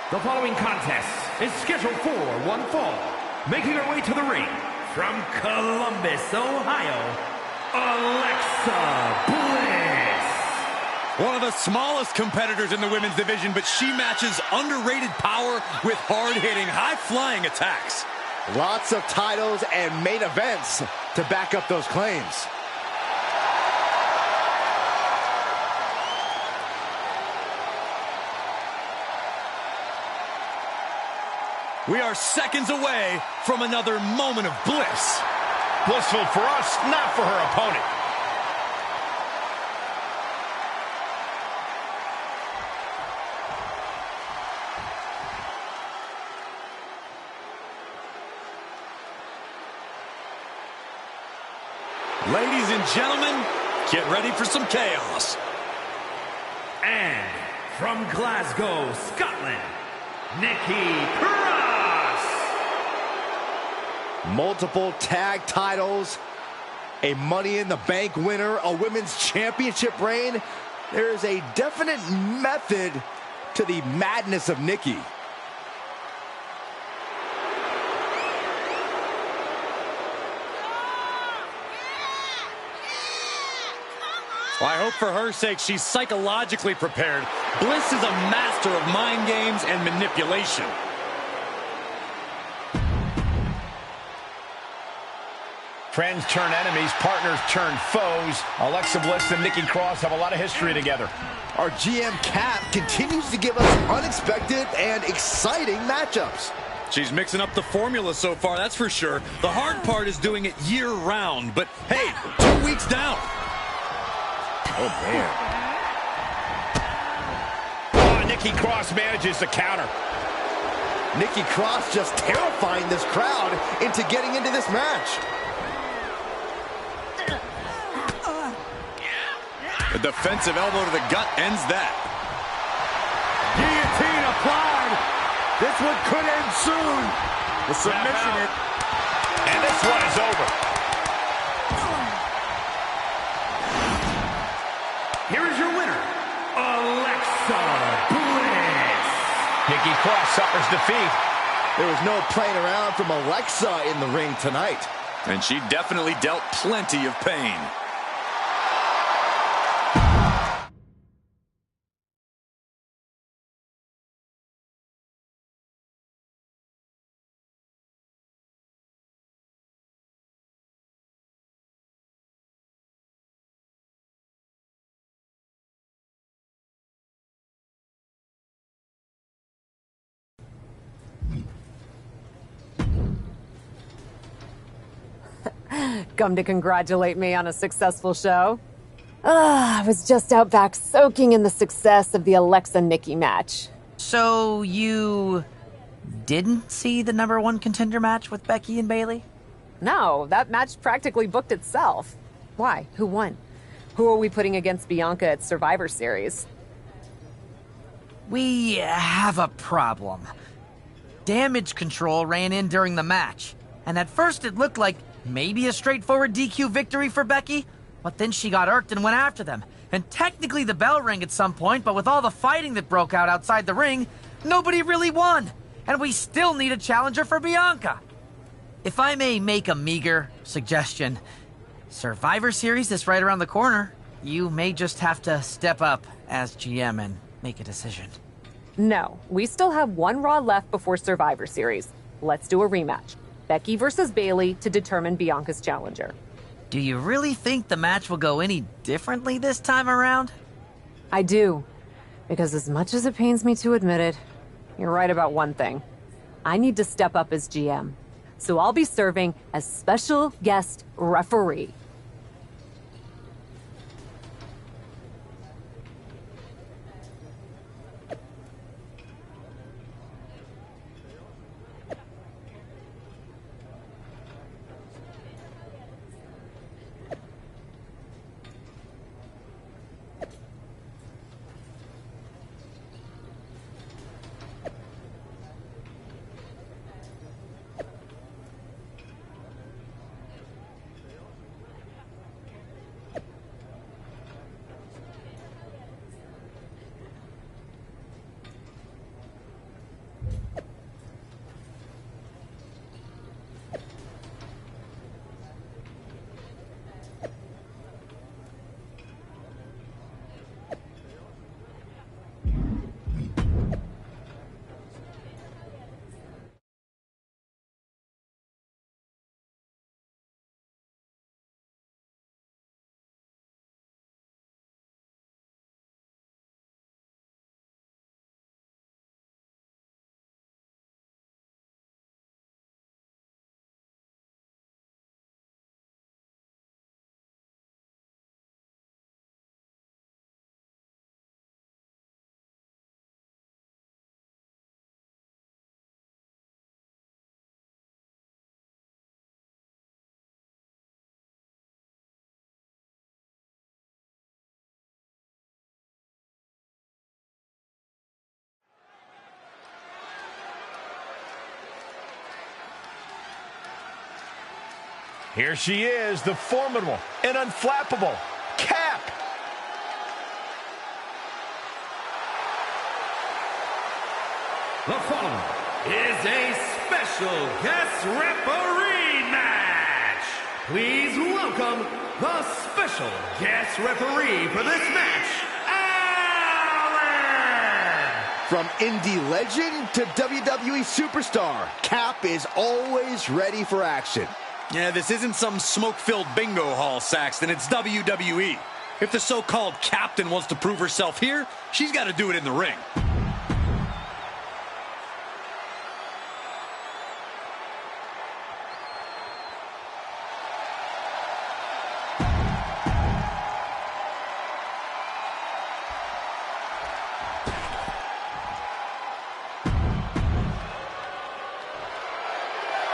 The following contest is scheduled for one fall. Making her way to the ring from Columbus, Ohio, Alexa Bliss. One of the smallest competitors in the women's division, but she matches underrated power with hard-hitting, high-flying attacks. Lots of titles and main events to back up those claims. We are seconds away from another moment of bliss. Blissful for us, not for her opponent. Ladies and gentlemen, get ready for some chaos. And from Glasgow, Scotland, Nikki Cross. Multiple tag titles, a Money in the Bank winner, a women's championship reign. There is a definite method to the madness of Nikki. Well, I hope for her sake she's psychologically prepared. Bliss is a master of mind games and manipulation. Friends turn enemies, partners turn foes. Alexa Bliss and Nikki Cross have a lot of history together. Our GM Cap continues to give us unexpected and exciting matchups. She's mixing up the formula so far, that's for sure. The hard part is doing it year-round, but hey, 2 weeks down. Oh, man. Oh, Nikki Cross manages to counter. Nikki Cross just terrifying this crowd into getting into this match. The defensive elbow to the gut ends that. Guillotine applied. This one could end soon. The submission is... And this one is over. Here is your winner, Alexa Bliss. Nikki Cross suffers defeat. There was no playing around from Alexa in the ring tonight. And she definitely dealt plenty of pain. Come to congratulate me on a successful show? I was just out back soaking in the success of the Alexa-Nikki match. So you didn't see the #1 contender match with Becky and Bayley? No, that match practically booked itself. Why? Who won? Who are we putting against Bianca at Survivor Series? We have a problem. Damage Control ran in during the match, and at first it looked like maybe a straightforward DQ victory for Becky, but then she got irked and went after them. And technically the bell rang at some point, but with all the fighting that broke out outside the ring, nobody really won. And we still need a challenger for Bianca. If I may make a meager suggestion, Survivor Series is right around the corner. You may just have to step up as GM and make a decision. No, we still have one Raw left before Survivor Series. Let's do a rematch. Becky versus Bayley to determine Bianca's challenger. Do you really think the match will go any differently this time around? I do. Because as much as it pains me to admit it, you're right about one thing. I need to step up as GM. So I'll be serving as special guest referee. Here she is, the formidable and unflappable Cap. The following is a special guest referee match. Please welcome the special guest referee for this match, From indie legend to WWE superstar, Cap is always ready for action. Yeah, this isn't some smoke-filled bingo hall, Saxton. It's WWE. If the so-called captain wants to prove herself here, she's got to do it in the ring.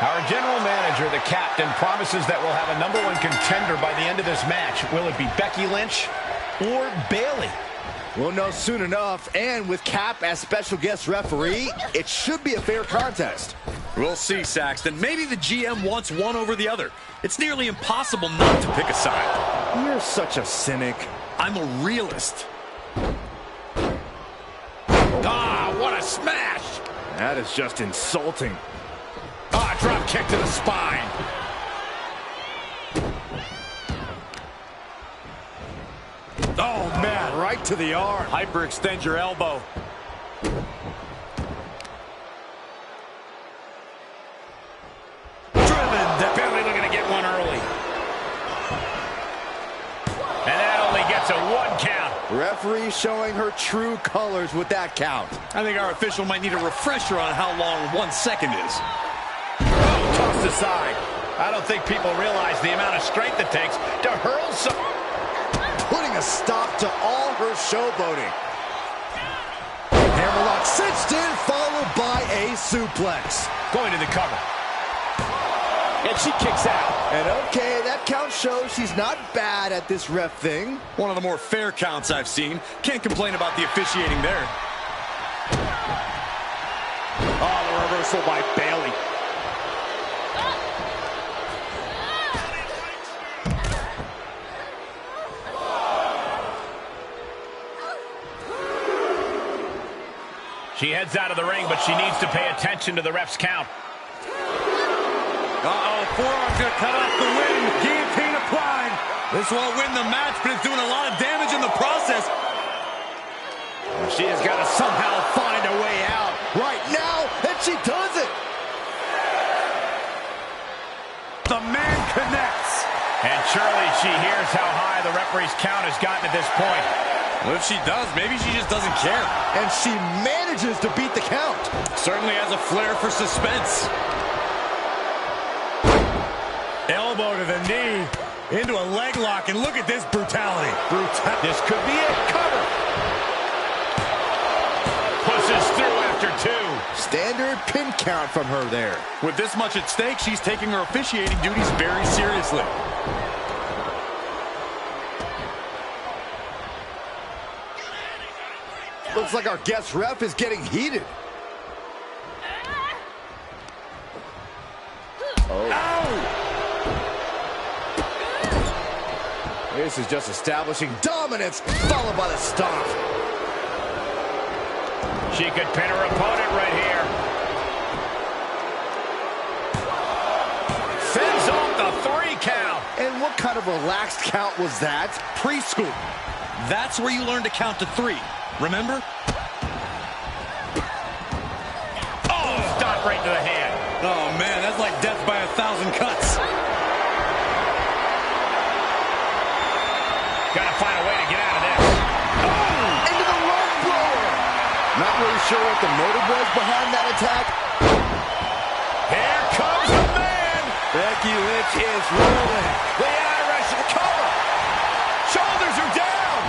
Our general manager, the captain, promises that we'll have a #1 contender by the end of this match. Will it be Becky Lynch or Bayley? We'll know soon enough, and with Cap as special guest referee, it should be a fair contest. We'll see, Saxton. Maybe the GM wants one over the other. It's nearly impossible not to pick a side. You're such a cynic. I'm a realist. Ah, what a smash! That is just insulting. Ah, drop kick to the spine. Oh, man, right to the arm. Hyperextend your elbow. Driven. Bayley looking to get one early. And that only gets a 1 count. Referee showing her true colors with that count. I think our official might need a refresher on how long 1 second is. Tossed aside. I don't think people realize the amount of strength it takes to hurl some. Putting a stop to all her showboating. Hammerlock cinched in, followed by a suplex. Going to the cover. And she kicks out. And okay, that count shows she's not bad at this ref thing. One of the more fair counts I've seen. Can't complain about the officiating there. Oh, the reversal by Bayley. She heads out of the ring, but she needs to pay attention to the ref's count. Uh-oh, forearm's gonna cut off the win. Guillotine applied. This won't win the match, but it's doing a lot of damage in the process. She has got to somehow find a way out. Right now, and she does it. The man connects. And surely she hears how high the referee's count has gotten at this point. Well, if she does, maybe she just doesn't care. And she manages to beat the count. Certainly has a flair for suspense. Elbow to the knee, into a leg lock, and look at this brutality. This could be it. Cover. Pushes through after 2. Standard pin count from her there. With this much at stake, she's taking her officiating duties very seriously. Looks like our guest ref is getting heated. This is just establishing dominance, followed by the stomp. She could pin her opponent right here. Fends off the 3 count. And what kind of relaxed count was that? Preschool. That's where you learn to count to 3. Remember? Oh, stop right to the hand. Oh, man, that's like death by 1,000 cuts. Gotta find a way to get out of this. Oh! Into the rope blower. Not really sure what the motive was behind that attack. Here comes the man. Becky Lynch is rolling. The Irish cover. Shoulders are down.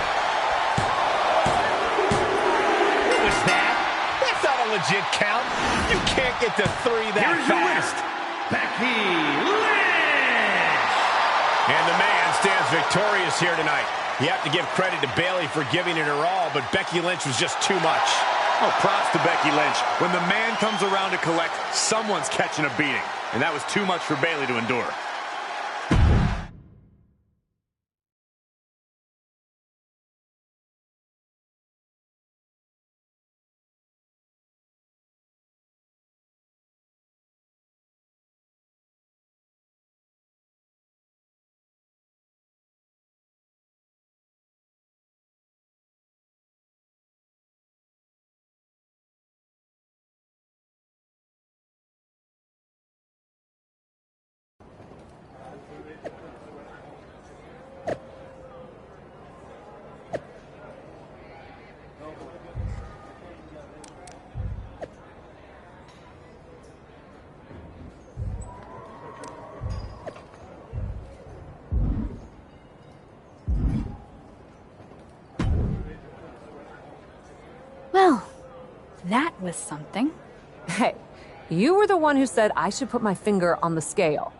What was that? That's not a legit count. You can't get to 3 that Here's your winner, fast. Becky Lynch. And the man stands victorious here tonight. You have to give credit to Bayley for giving it her all, but Becky Lynch was just too much. Oh, props to Becky Lynch. When the man comes around to collect, someone's catching a beating. And that was too much for Bayley to endure. That was something. Hey, you were the one who said I should put my finger on the scale.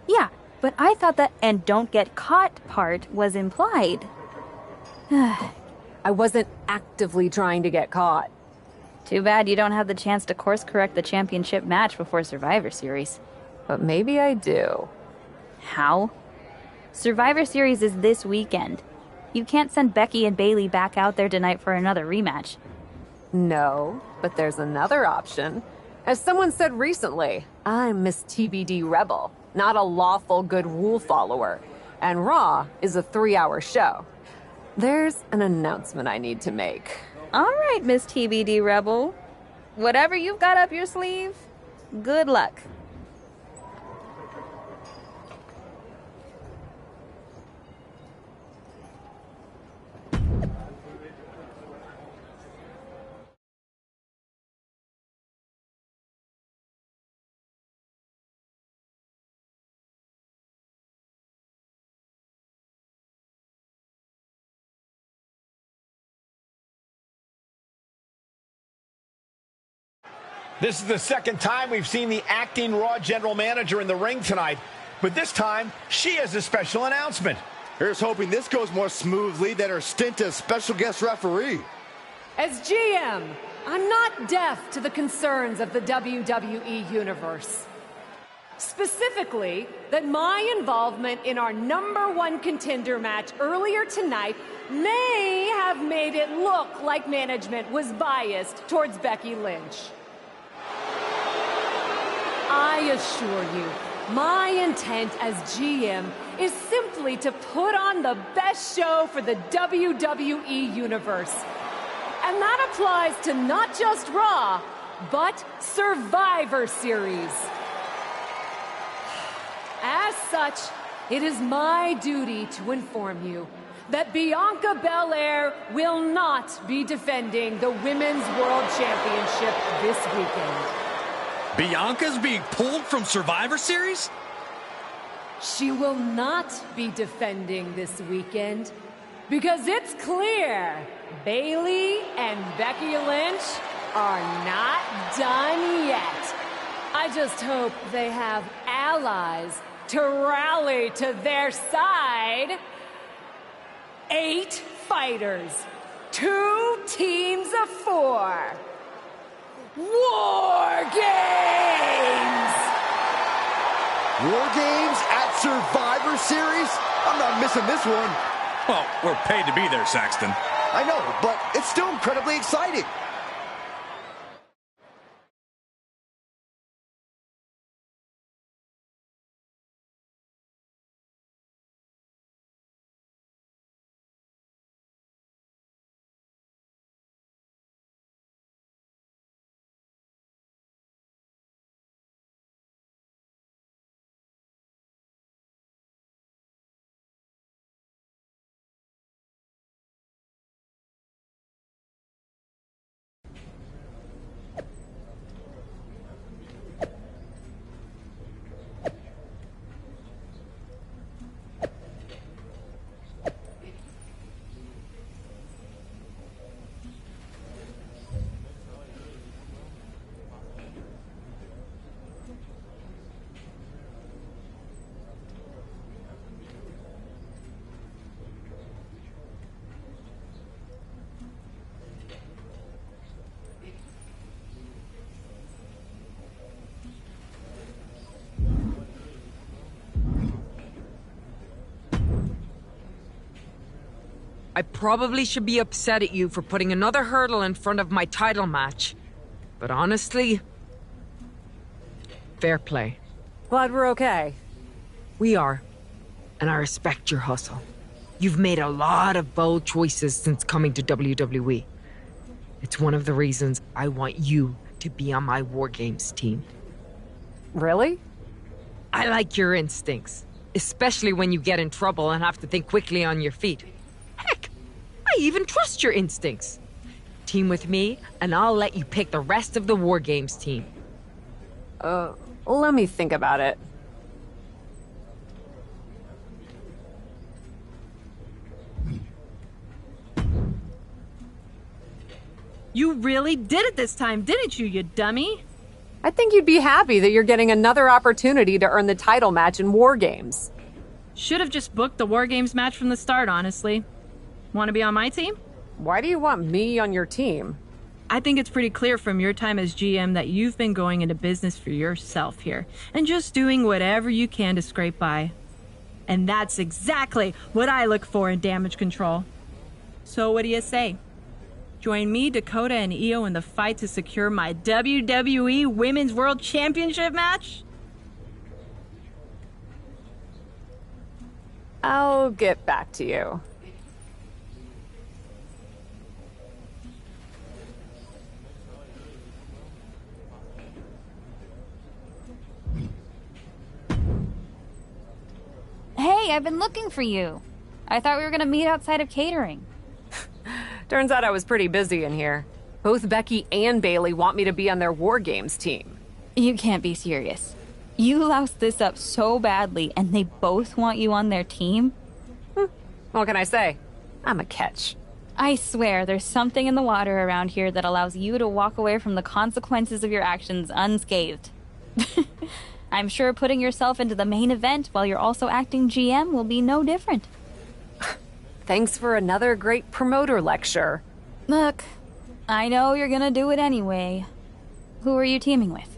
Yeah, but I thought that "and don't get caught" part was implied. I wasn't actively trying to get caught. Too bad you don't have the chance to course correct the championship match before Survivor Series. But maybe I do. How? Survivor Series is this weekend. You can't send Becky and Bailey back out there tonight for another rematch. No, but there's another option. As someone said recently, I'm Miss TBD Rebel, not a lawful good rule follower. And Raw is a 3-hour show. There's an announcement I need to make. All right, Miss TBD Rebel. Whatever you've got up your sleeve, good luck. This is the second time we've seen the acting Raw general manager in the ring tonight, but this time she has a special announcement. Here's hoping this goes more smoothly than her stint as special guest referee. As GM, I'm not deaf to the concerns of the WWE Universe. Specifically, that my involvement in our #1 contender match earlier tonight may have made it look like management was biased towards Becky Lynch. I assure you, my intent as GM is simply to put on the best show for the WWE Universe. And that applies to not just Raw, but Survivor Series. As such, it is my duty to inform you that Bianca Belair will not be defending the Women's World Championship this weekend. Bianca's being pulled from Survivor Series? She will not be defending this weekend because it's clear Bailey and Becky Lynch are not done yet. I just hope they have allies to rally to their side. 8 fighters, 2 teams of 4. War Games! War Games at Survivor Series? I'm not missing this one. Well, we're paid to be there, Saxton. I know, but it's still incredibly exciting. I probably should be upset at you for putting another hurdle in front of my title match. But honestly, fair play. Glad we're okay. We are. And I respect your hustle. You've made a lot of bold choices since coming to WWE. It's one of the reasons I want you to be on my War Games team. Really? I like your instincts, especially when you get in trouble and have to think quickly on your feet. Heck, I even trust your instincts. Team with me, and I'll let you pick the rest of the War Games team. Let me think about it. You really did it this time, didn't you, you dummy? I think you'd be happy that you're getting another opportunity to earn the title match in War Games. Should have just booked the War Games match from the start, honestly. Want to be on my team? Why do you want me on your team? I think it's pretty clear from your time as GM that you've been going into business for yourself here and just doing whatever you can to scrape by. And that's exactly what I look for in damage control. So what do you say? Join me, Dakota, and Io in the fight to secure my WWE Women's World Championship match? I'll get back to you. Hey, I've been looking for you. I thought we were gonna meet outside of catering. Turns out I was pretty busy in here. Both Becky and Bailey want me to be on their War Games team. You can't be serious. You loused this up so badly, and they both want you on their team? What can I say? I'm a catch. I swear, there's something in the water around here that allows you to walk away from the consequences of your actions unscathed. I'm sure putting yourself into the main event while you're also acting GM will be no different. Thanks for another great promoter lecture. Look, I know you're gonna do it anyway. Who are you teaming with?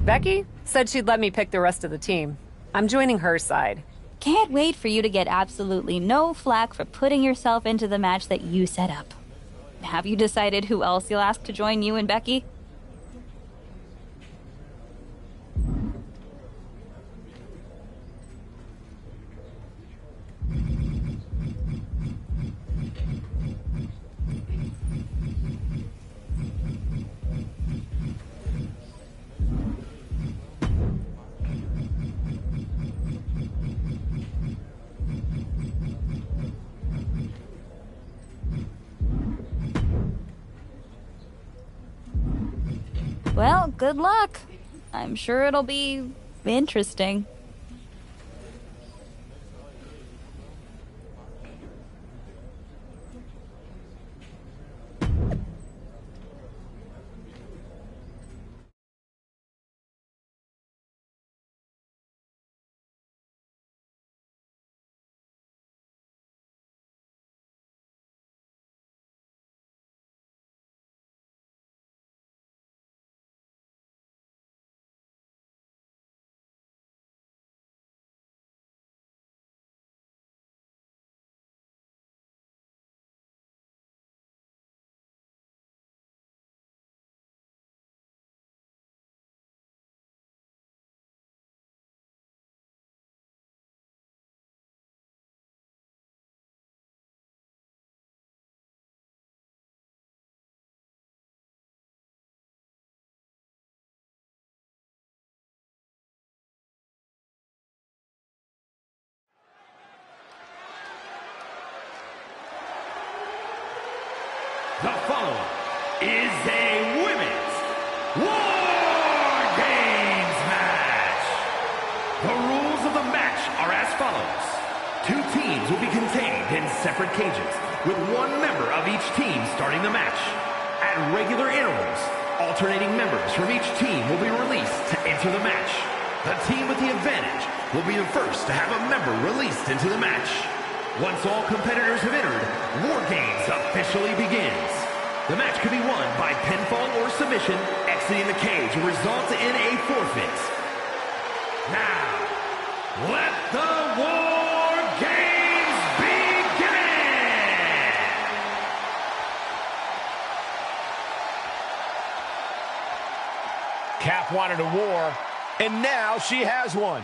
Becky said she'd let me pick the rest of the team. I'm joining her side. Can't wait for you to get absolutely no flack for putting yourself into the match that you set up. Have you decided who else you'll ask to join you and Becky? Well, good luck. I'm sure it'll be interesting. The following is a women's War Games match. The rules of the match are as follows. 2 teams will be contained in separate cages, with 1 member of each team starting the match. At regular intervals, alternating members from each team will be released to enter the match. The team with the advantage will be the first to have a member released into the match. Once all competitors have entered, War Games officially begins. The match can be won by pinfall or submission. Exiting the cage will result in a forfeit. Now, let the War Games begin! Cap wanted a war, and now she has one.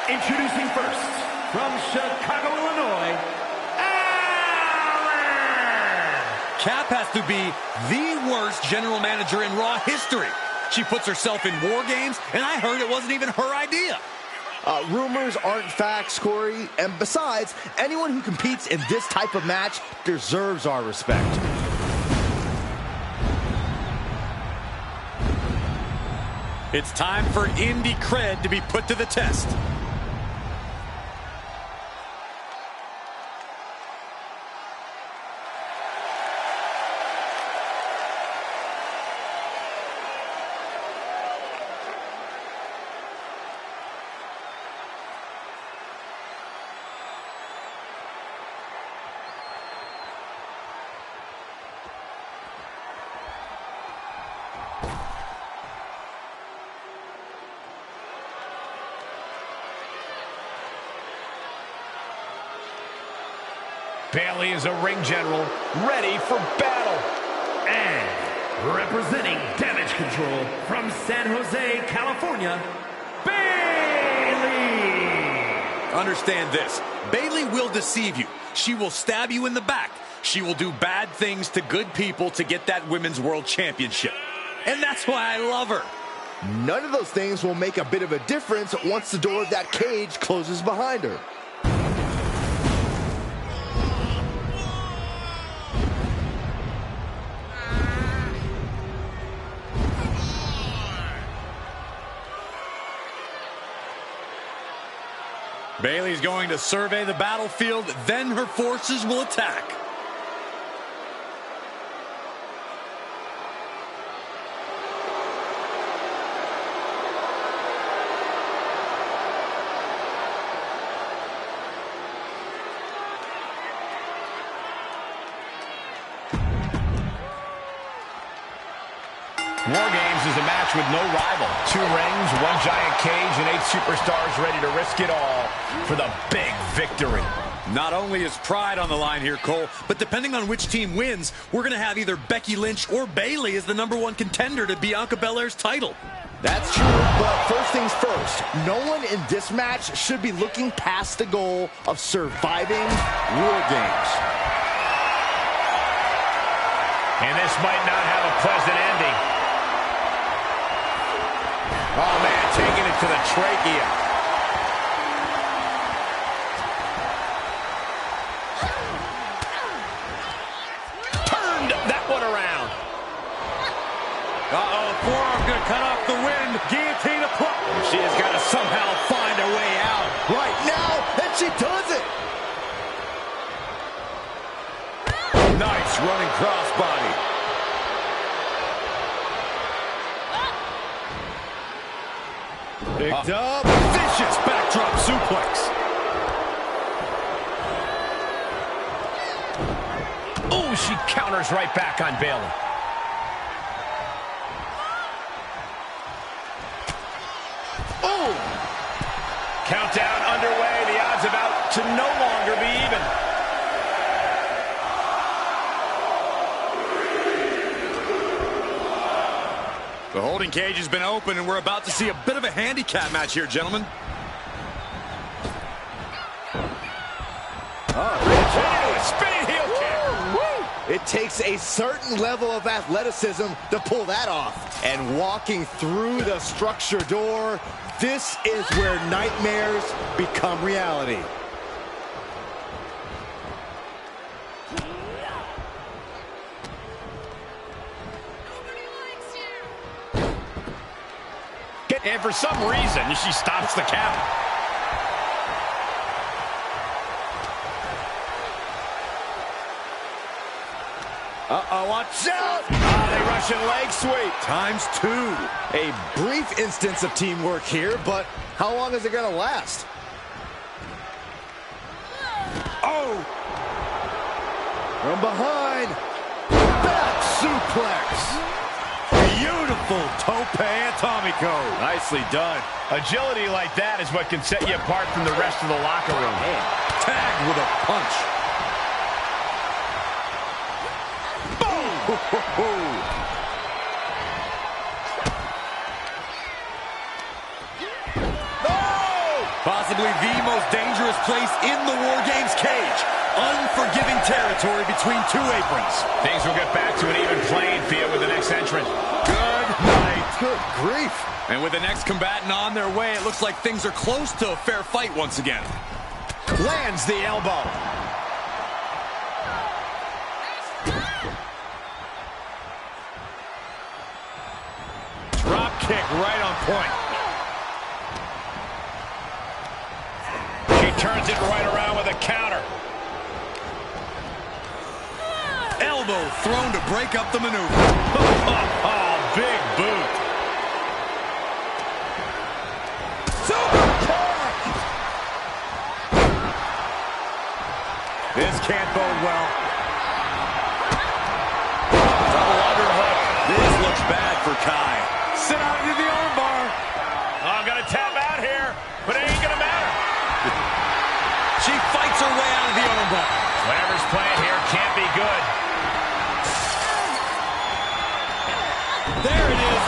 Introducing first, from Chicago, Illinois, Cap has to be the worst general manager in Raw history. She puts herself in War Games, and I heard it wasn't even her idea. Rumors aren't facts, Corey. And besides, anyone who competes in this type of match deserves our respect. It's time for indie cred to be put to the test. Bayley is a ring general, ready for battle. And representing Damage Control from San Jose, California, Bayley! Understand this. Bayley will deceive you. She will stab you in the back. She will do bad things to good people to get that Women's World Championship. And that's why I love her. None of those things will make a bit of a difference once the door of that cage closes behind her. Bayley's going to survey the battlefield, then her forces will attack. War Games is a match with no rival. 2 rings, 1 giant cage, and 8 superstars ready to risk it all for the big victory. Not only is pride on the line here, Cole, but depending on which team wins, we're going to have either Becky Lynch or Bayley as the #1 contender to Bianca Belair's title. That's true, but first things first, no one in this match should be looking past the goal of surviving War Games. And this might not have a pleasant ending. Oh, man, taking it to the trachea. Turned that one around. Uh-oh, forearm gonna cut off the wind. Guillotine applied. She has got to somehow find a way out. Right now, and she does it. Nice running crossbody. Picked up. Vicious backdrop suplex. Oh, she counters right back on Bayley. Oh! Countdown underway. The odds about to no longer be even. The holding cage has been open, and we're about to see a bit of a handicap match here, gentlemen. Spinning heel kick. It takes a certain level of athleticism to pull that off. And walking through the structure door, this is where nightmares become reality. And for some reason, she stops the count. Uh-oh, watch out! The Russian leg sweep. ×2. A brief instance of teamwork here, but how long is it going to last? Oh! From behind. Back suplex. Beautiful tope atomico. Nicely done. Agility like that is what can set you apart from the rest of the locker room. Man. Tagged with a punch. Boom! Possibly the most dangerous place in the War Games cage. Unforgiving territory between 2 aprons. Things will get back to an even playing field with the next entrant. Good night. Good grief. And with the next combatant on their way, it looks like things are close to a fair fight once again. Lands the elbow. Drop kick right on point. She turns it right around with a counter. Elbow thrown to break up the maneuver. Oh, big boot. This can't bode well. Double underhook. This looks bad for Kai. Sit out into the armbar. Oh, I'm going to tap out here, but it ain't going to matter. She fights her way out of the armbar. Whatever's playing here can't be good. There it is.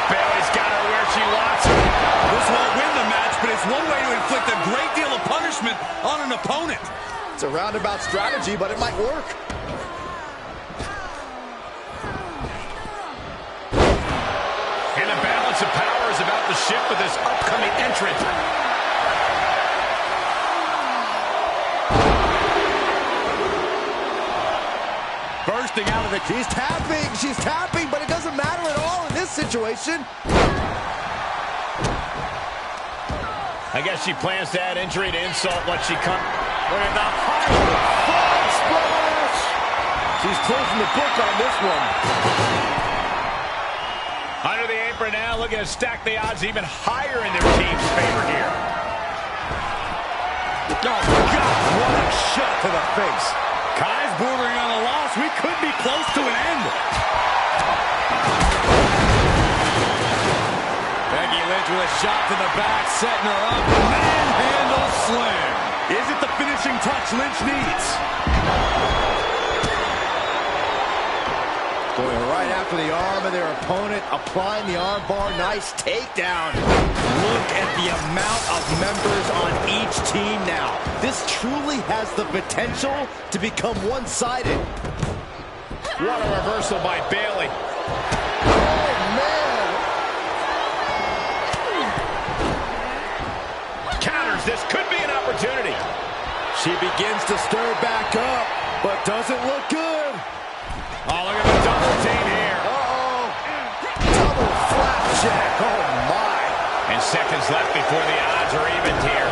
Bailey's got her where she wants her. This won't win the match, but it's one way to inflict a great deal of punishment on an opponent. It's a roundabout strategy, but it might work. And the balance of power is about to shift with this upcoming entrant. Bursting out of the... She's tapping, but it doesn't matter at all in this situation. I guess she plans to add injury to insult what she comes. Look at the high splash! She's closing the book on this one. Under the apron now, looking to stack the odds even higher in their team's favor here. Oh, God, what a shot to the face. Kai's bordering on a loss. We could be close to an end. Becky Lynch with a shot to the back, setting her up. Manhandle slam. Is it the finishing touch Lynch needs? Going right after the arm of their opponent, applying the arm bar. Nice takedown. Look at the amount of members on each team now. This truly has the potential to become one-sided. What a reversal by Bailey. Oh, man. Counters, this could be an opportunity. She begins to stir back up, but doesn't look good. Oh, look at the double team here. Uh-oh. Double flapjack. Oh, my. And seconds left before the odds are evened here.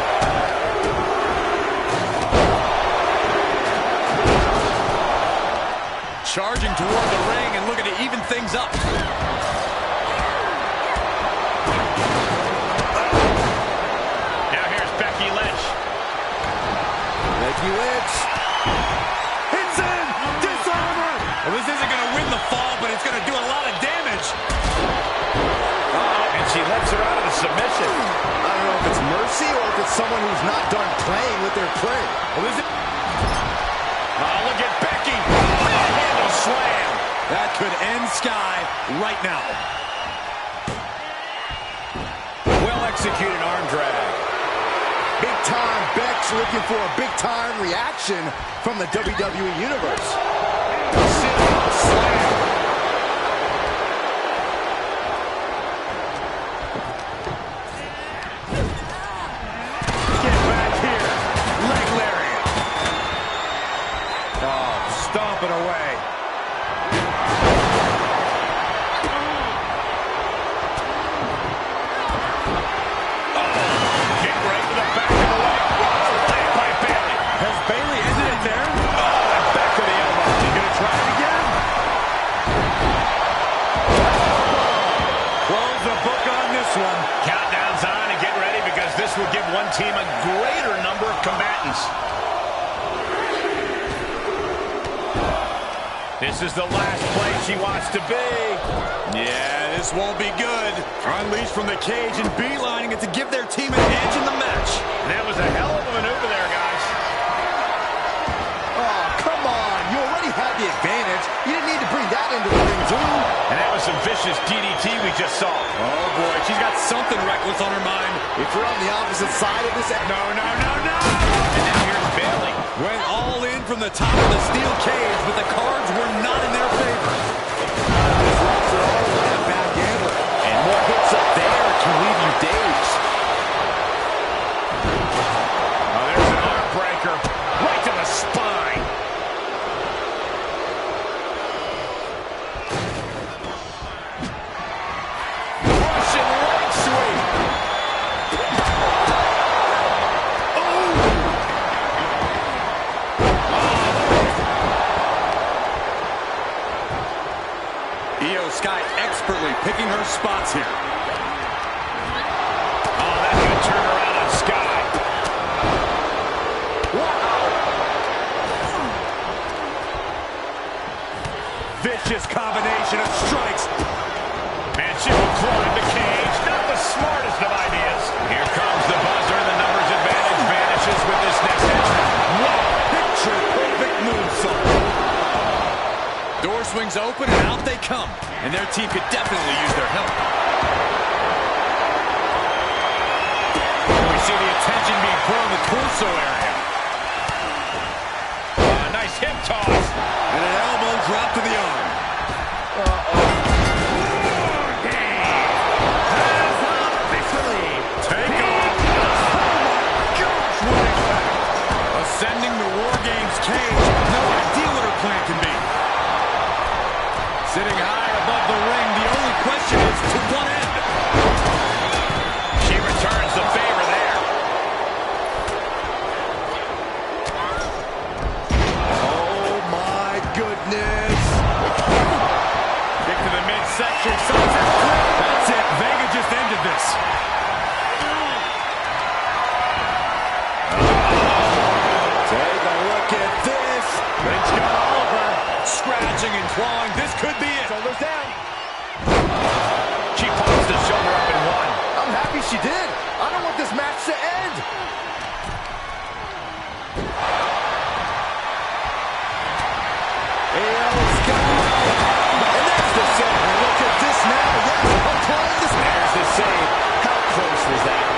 Charging toward the ring and looking to even things up. Now here's Becky Lynch. Becky Lynch. It's in. Disarmer. Well, this isn't going to win the fall, but it's going to do a lot of damage. And she lets her out of the submission. I don't know if it's mercy or if it's someone who's not done playing with their prey. Well, is it? Oh, look at Becky. Handle slam. That could end Sky right now. Well-executed arm drag. Big time Beck's looking for a big time reaction from the WWE Universe. Slam. Get back here. Leg lariat. Oh, stomping away. Kick right to the back of the leg. Played by Bailey. Has Bailey ended it there? Oh, and back to the elbow. She's going to try it again. Close the book on this one. Countdown's on and get ready because this will give one team a greater number of combatants. This is the last place she wants to be. Yeah, this won't be good. Unleashed from the cage and beelining it to give their team an edge in the match. And that was a hell of a maneuver there, guys. Oh, come on. You already had the advantage. You didn't need to bring that into the ring, too. And that was some vicious DDT we just saw. Oh, boy. She's got something reckless on her mind. If you're on the opposite side of this... No, no, no, no! And now here's Bailey. Went all in from the top of the steel cage, but the cards were not in their favor. Drops it all with that back handle. And more hits up there can leave you dazed. Oh, there's an arm breaker. Right to the spine. Russian leg sweep. Io Sky expertly picking her spots here. Oh, that's going to turn around on Sky. Wow. Vicious combination of strikes. And she will climb the cage. Not the smartest of ideas. Here comes the buzzer. open, and out they come. And their team could definitely use their help. We see the attention being put on the torso area. Nice hip toss. And an elbow drop to the arm. Ascending the War Games cage. No idea what her plan can be. Sitting high above the ring, the only question is to what end? She returns the favor there. Oh my goodness. Kick to the midsection. Sunset flip. That's it. Vega just ended this. Lynch got all of her. Scratching and clawing. This could be it. Shoulders down. She pops the shoulder up and one. I'm happy she did. I don't want this match to end. AL Sky. And there's the save. Look at this now. Yes, applying this. There's the save. How close was that?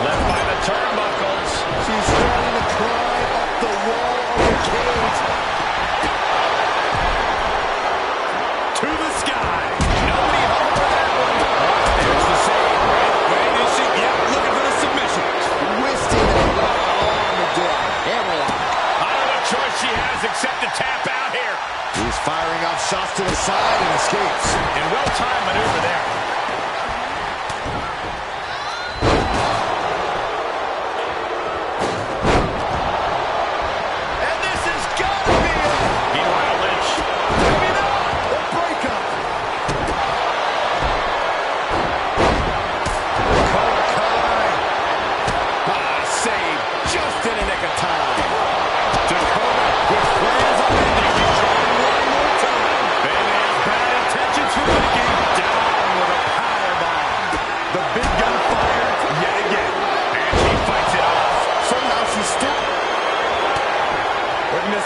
Left by the turnbuckles. She's starting to climb up the wall of the cage. To the sky. Nobody home for that one. There's the save. Wait, is she? Yep, looking for the submission. Twisting it on the door. Hammerlock. I don't know what choice she has except to tap out here. He's firing off shots to the side and escapes. And well-timed maneuver there.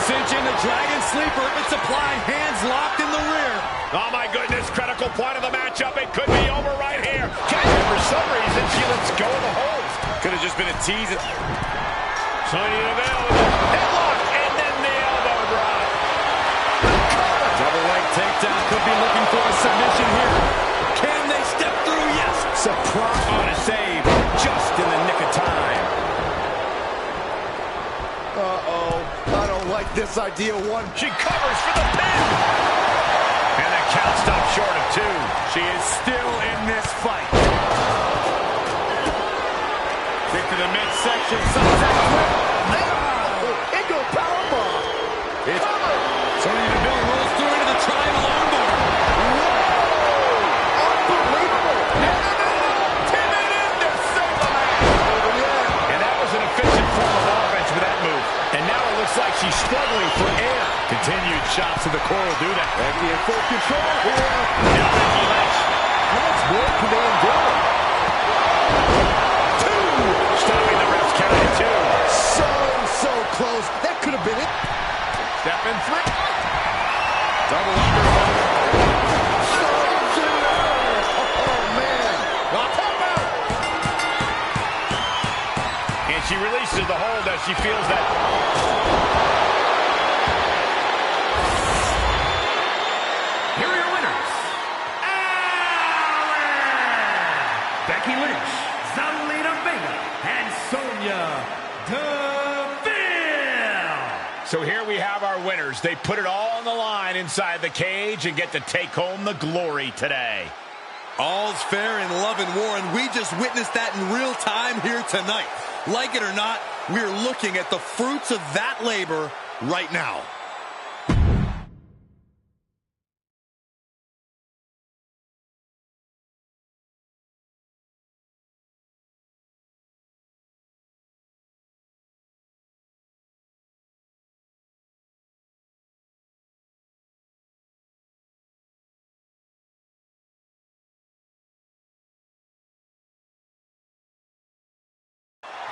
Cinching the Dragon Sleeper. It's applying, hands locked in the rear. Oh my goodness, critical point of the matchup. It could be over right here. And for some reason, she lets go of the holds. Could have just been a tease. Sonya Deville with a headlock, and then the elbow drop. Double leg takedown. Could be looking for a submission here. Can they step through? Yes. Surprise on a save. Just in the nick of time. Uh-oh. I don't like this idea one. She covers for the pin. And the count stops short of two. She is still in this fight. Kick to the midsection. Sunset flip. Into a powerbomb. It's Sonya Deville rolls through into the triangle armbar. Whoa! Unbelievable. Timid in to save the match. And that was an efficient form of offense with that move. And now it looks like she's struggling for air. Continued shots to the core will do that. Becky in full control here. Now Becky Lynch. How much more can they endure? Two. Stopping the ref's count at two. So close. That could have been it. Step in flip. Double underhook. Oh, man. Tap out. And she releases the hold as she feels that. Here are your winners. Becky Lynch, Zelina Vega, and Sonya Deville. So here we have our winners. They put it all on the line inside the cage and get to take home the glory today. All's fair in love and war, and we just witnessed that in real time here tonight. Like it or not, we're looking at the fruits of that labor right now.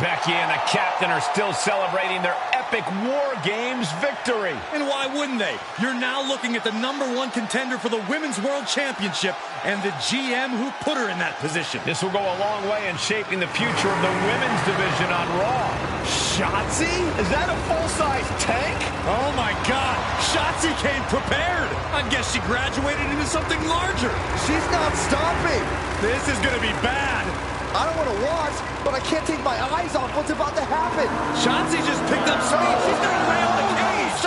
Becky and the captain are still celebrating their epic epic War Games victory. And why wouldn't they? You're now looking at the #1 contender for the Women's World Championship and the GM who put her in that position. This will go a long way in shaping the future of the women's division on Raw. Shotzi? Is that a full-size tank? Oh my God, Shotzi came prepared. I guess she graduated into something larger. She's not stopping. This is gonna be bad. I don't want to watch, but I can't take my eyes off what's about to happen. Shotzi just picked up speed. She's gonna rail the cage.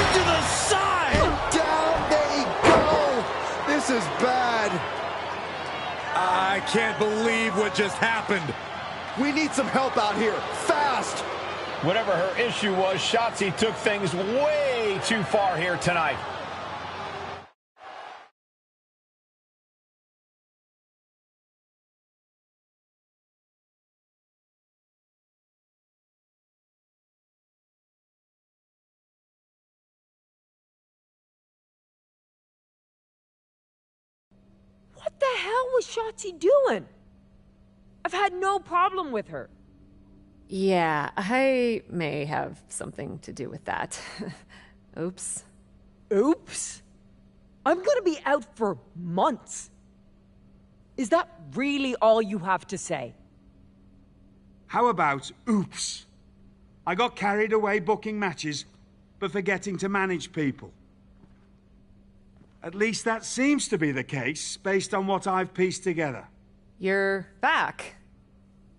Into the side. Down they go. This is bad. I can't believe what just happened. We need some help out here, fast. Whatever her issue was, Shotzi took things way too far here tonight. What the hell was Shotzi doing? I've had no problem with her. Yeah, I may have something to do with that. Oops. Oops? I'm gonna be out for months. Is that really all you have to say? How about oops? I got carried away booking matches, but forgetting to manage people. At least that seems to be the case, based on what I've pieced together. You're back.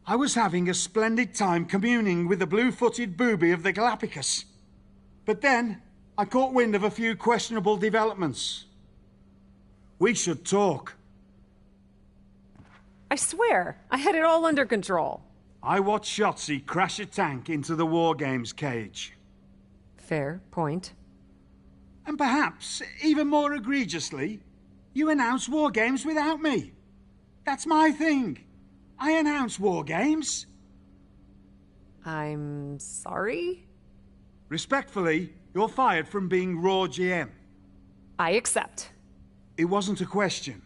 I was having a splendid time communing with the blue-footed booby of the Galapagos. But then, I caught wind of a few questionable developments. We should talk. I swear, I had it all under control. I watched Shotzi crash a tank into the War Games cage. Fair point. And perhaps, even more egregiously, you announce War Games without me. That's my thing. I announce War Games. I'm sorry? Respectfully, you're fired from being Raw GM. I accept. It wasn't a question.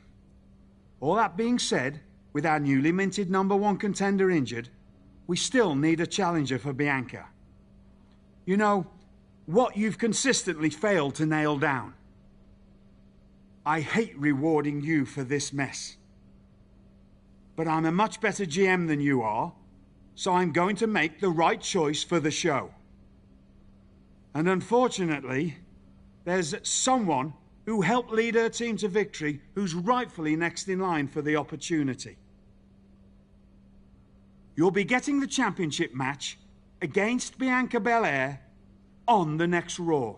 All that being said, with our newly minted #1 contender injured, we still need a challenger for Bianca. You know, what you've consistently failed to nail down. I hate rewarding you for this mess. But I'm a much better GM than you are, so I'm going to make the right choice for the show. And unfortunately, there's someone who helped lead her team to victory who's rightfully next in line for the opportunity. You'll be getting the championship match against Bianca Belair on the next Raw.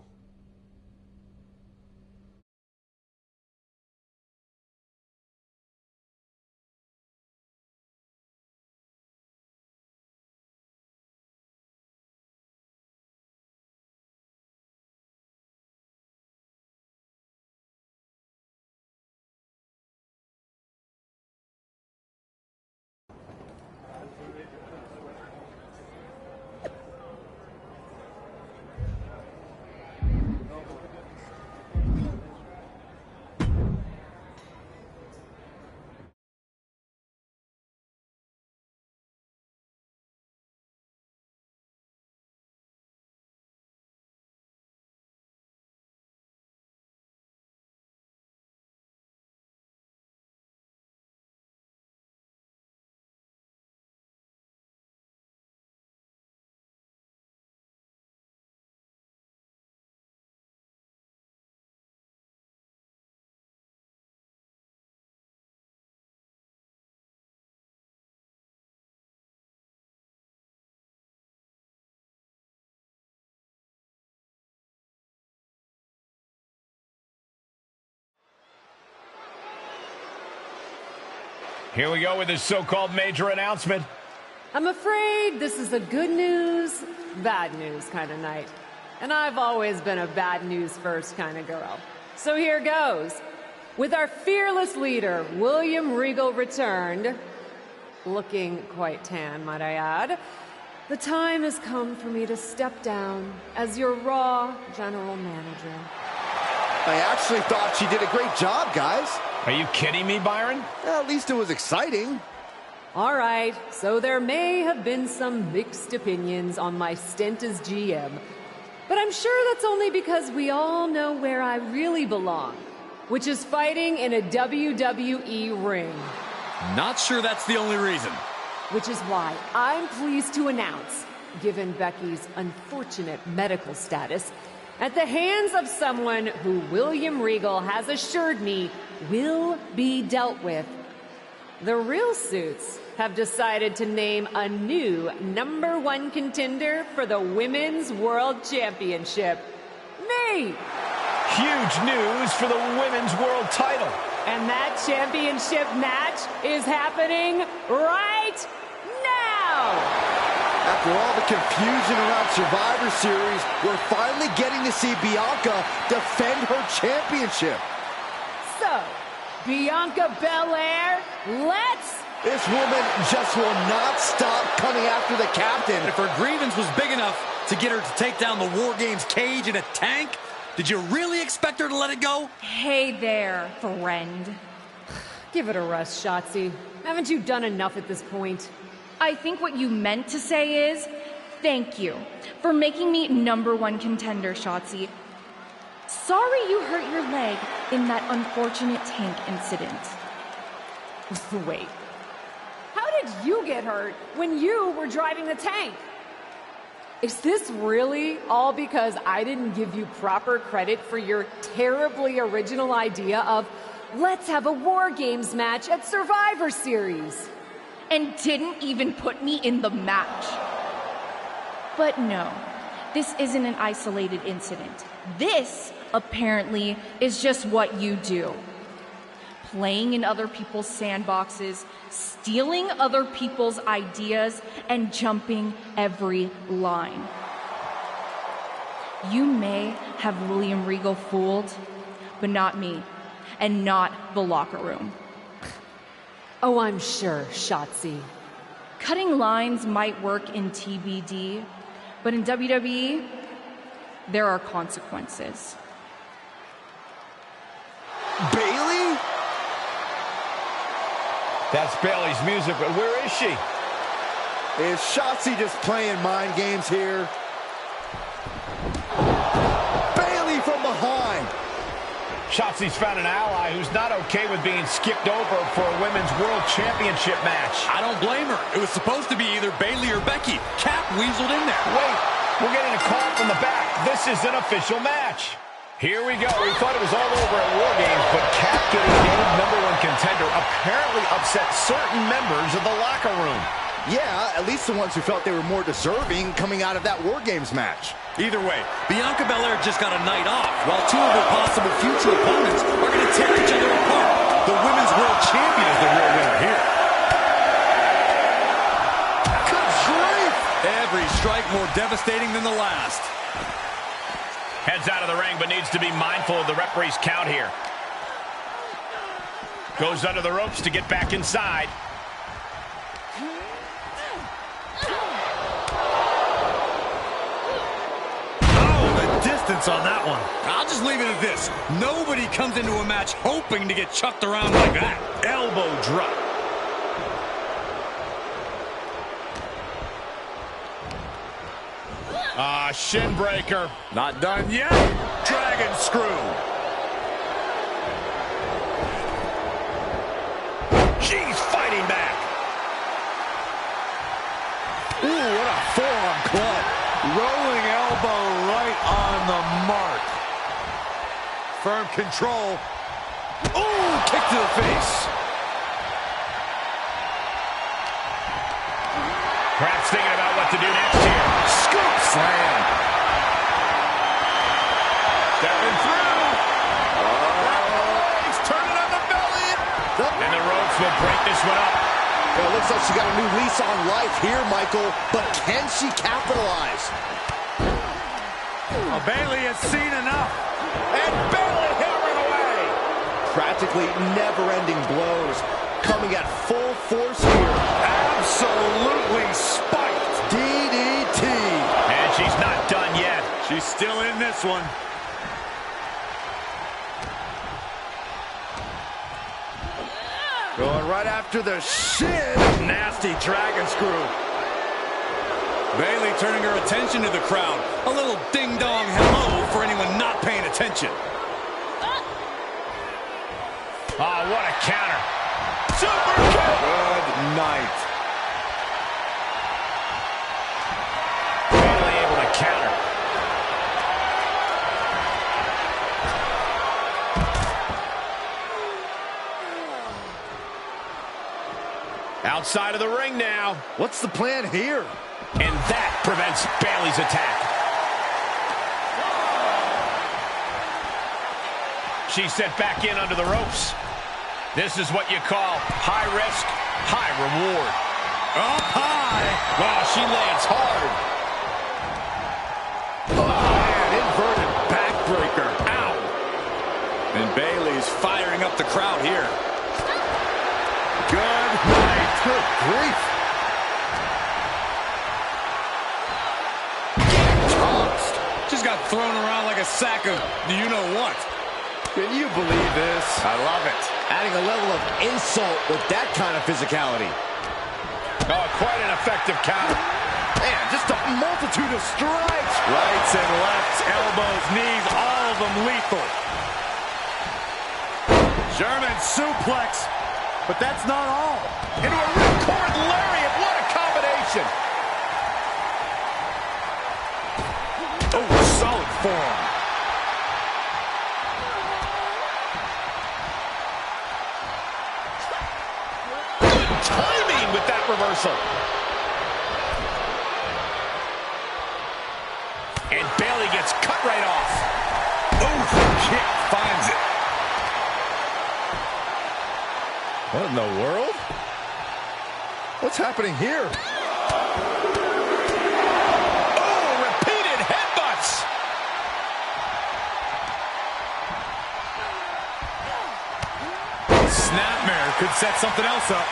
Here we go with this so-called major announcement. I'm afraid this is a good news, bad news kind of night. And I've always been a bad news first kind of girl. So here goes. With our fearless leader, William Regal, returned, looking quite tan, might I add, the time has come for me to step down as your Raw General Manager. I actually thought she did a great job, guys. Are you kidding me, Byron? At least it was exciting. All right, so there may have been some mixed opinions on my stint as GM, but I'm sure that's only because we all know where I really belong, which is fighting in a WWE ring. Not sure that's the only reason. Which is why I'm pleased to announce, given Becky's unfortunate medical status, at the hands of someone who William Regal has assured me will be dealt with, the Real Suits have decided to name a new #1 contender for the Women's World Championship. Me! Huge news for the Women's World title. And that championship match is happening right now! After all the confusion around Survivor Series, we're finally getting to see Bianca defend her championship. So, Bianca Belair, let's... This woman just will not stop coming after the captain. If her grievance was big enough to get her to take down the War Games cage in a tank, did you really expect her to let it go? Hey there, friend. Give it a rest, Shotzi. Haven't you done enough at this point? I think what you meant to say is, thank you for making me #1 contender, Shotzi. Sorry you hurt your leg in that unfortunate tank incident. Wait. How did you get hurt when you were driving the tank? Is this really all because I didn't give you proper credit for your terribly original idea of let's have a War Games match at Survivor Series? And didn't even put me in the match. But no, this isn't an isolated incident. This, apparently, is just what you do. Playing in other people's sandboxes, stealing other people's ideas, and jumping every line. You may have William Regal fooled, but not me, and not the locker room. Oh, I'm sure, Shotzi. Cutting lines might work in TBD, but in WWE, there are consequences. Bayley? That's Bayley's music, but where is she? Is Shotzi just playing mind games here? Bayley from behind. Shotzi's found an ally who's not okay with being skipped over for a Women's World Championship match. I don't blame her. It was supposed to be either Bayley or Becky. Cap weaseled in there. Wait, we're getting a call from the back. This is an official match. Here we go. We thought it was all over at War Games, but Cap getting named #1 contender apparently upset certain members of the locker room. Yeah, at least the ones who felt they were more deserving coming out of that War Games match. Either way, Bianca Belair just got a night off, while two of her possible future opponents are going to tear each other apart. The Women's World Champion is the real winner here. Good grief! Every strike more devastating than the last. Heads out of the ring, but needs to be mindful of the referee's count here. Goes under the ropes to get back inside. Distance on that one. I'll just leave it at this. Nobody comes into a match hoping to get chucked around like that. Elbow drop. Shin breaker. Not done yet. Dragon screw. She's fighting back. Ooh, what a forearm club. Rolling elbow right on the mark. Firm control. Ooh, kick to the face. Perhaps thinking about what to do next here. Scoop slam. Stepping through. He's turning on the belly. And the ropes will break this one up. Well, it looks like she got a new lease on life here, Michael. But can she capitalize? Well, Bayley has seen enough. And Bayley hammering away. Practically never-ending blows. Coming at full force here. Absolutely spiked. DDT. And she's not done yet. She's still in this one. Going right after the shin. Nasty dragon screw. Bayley turning her attention to the crowd. A little ding-dong hello for anyone not paying attention. Oh, what a counter. Super kick. Good night. Bayley able to counter. Outside of the ring now. What's the plan here? And that prevents Bayley's attack. She's sent back in under the ropes. This is what you call high risk, high reward. Up high. Wow, she lands hard. Oh, man, inverted backbreaker. Ow. And Bayley's firing up the crowd here. Good night. Good grief. Tossed. Just got thrown around like a sack of you-know-what. Can you believe this? I love it. Adding a level of insult with that kind of physicality. Oh, quite an effective counter. Man, just a multitude of strikes. Rights and lefts, elbows, knees, all of them lethal. German suplex. But that's not all. Into a ripcord lariat. What a combination. Oh, solid form. Good timing with that reversal. And Bayley gets cut right off. Oh, kick finds it. What in the world? What's happening here? Oh, repeated headbutts. Snapmare could set something else up.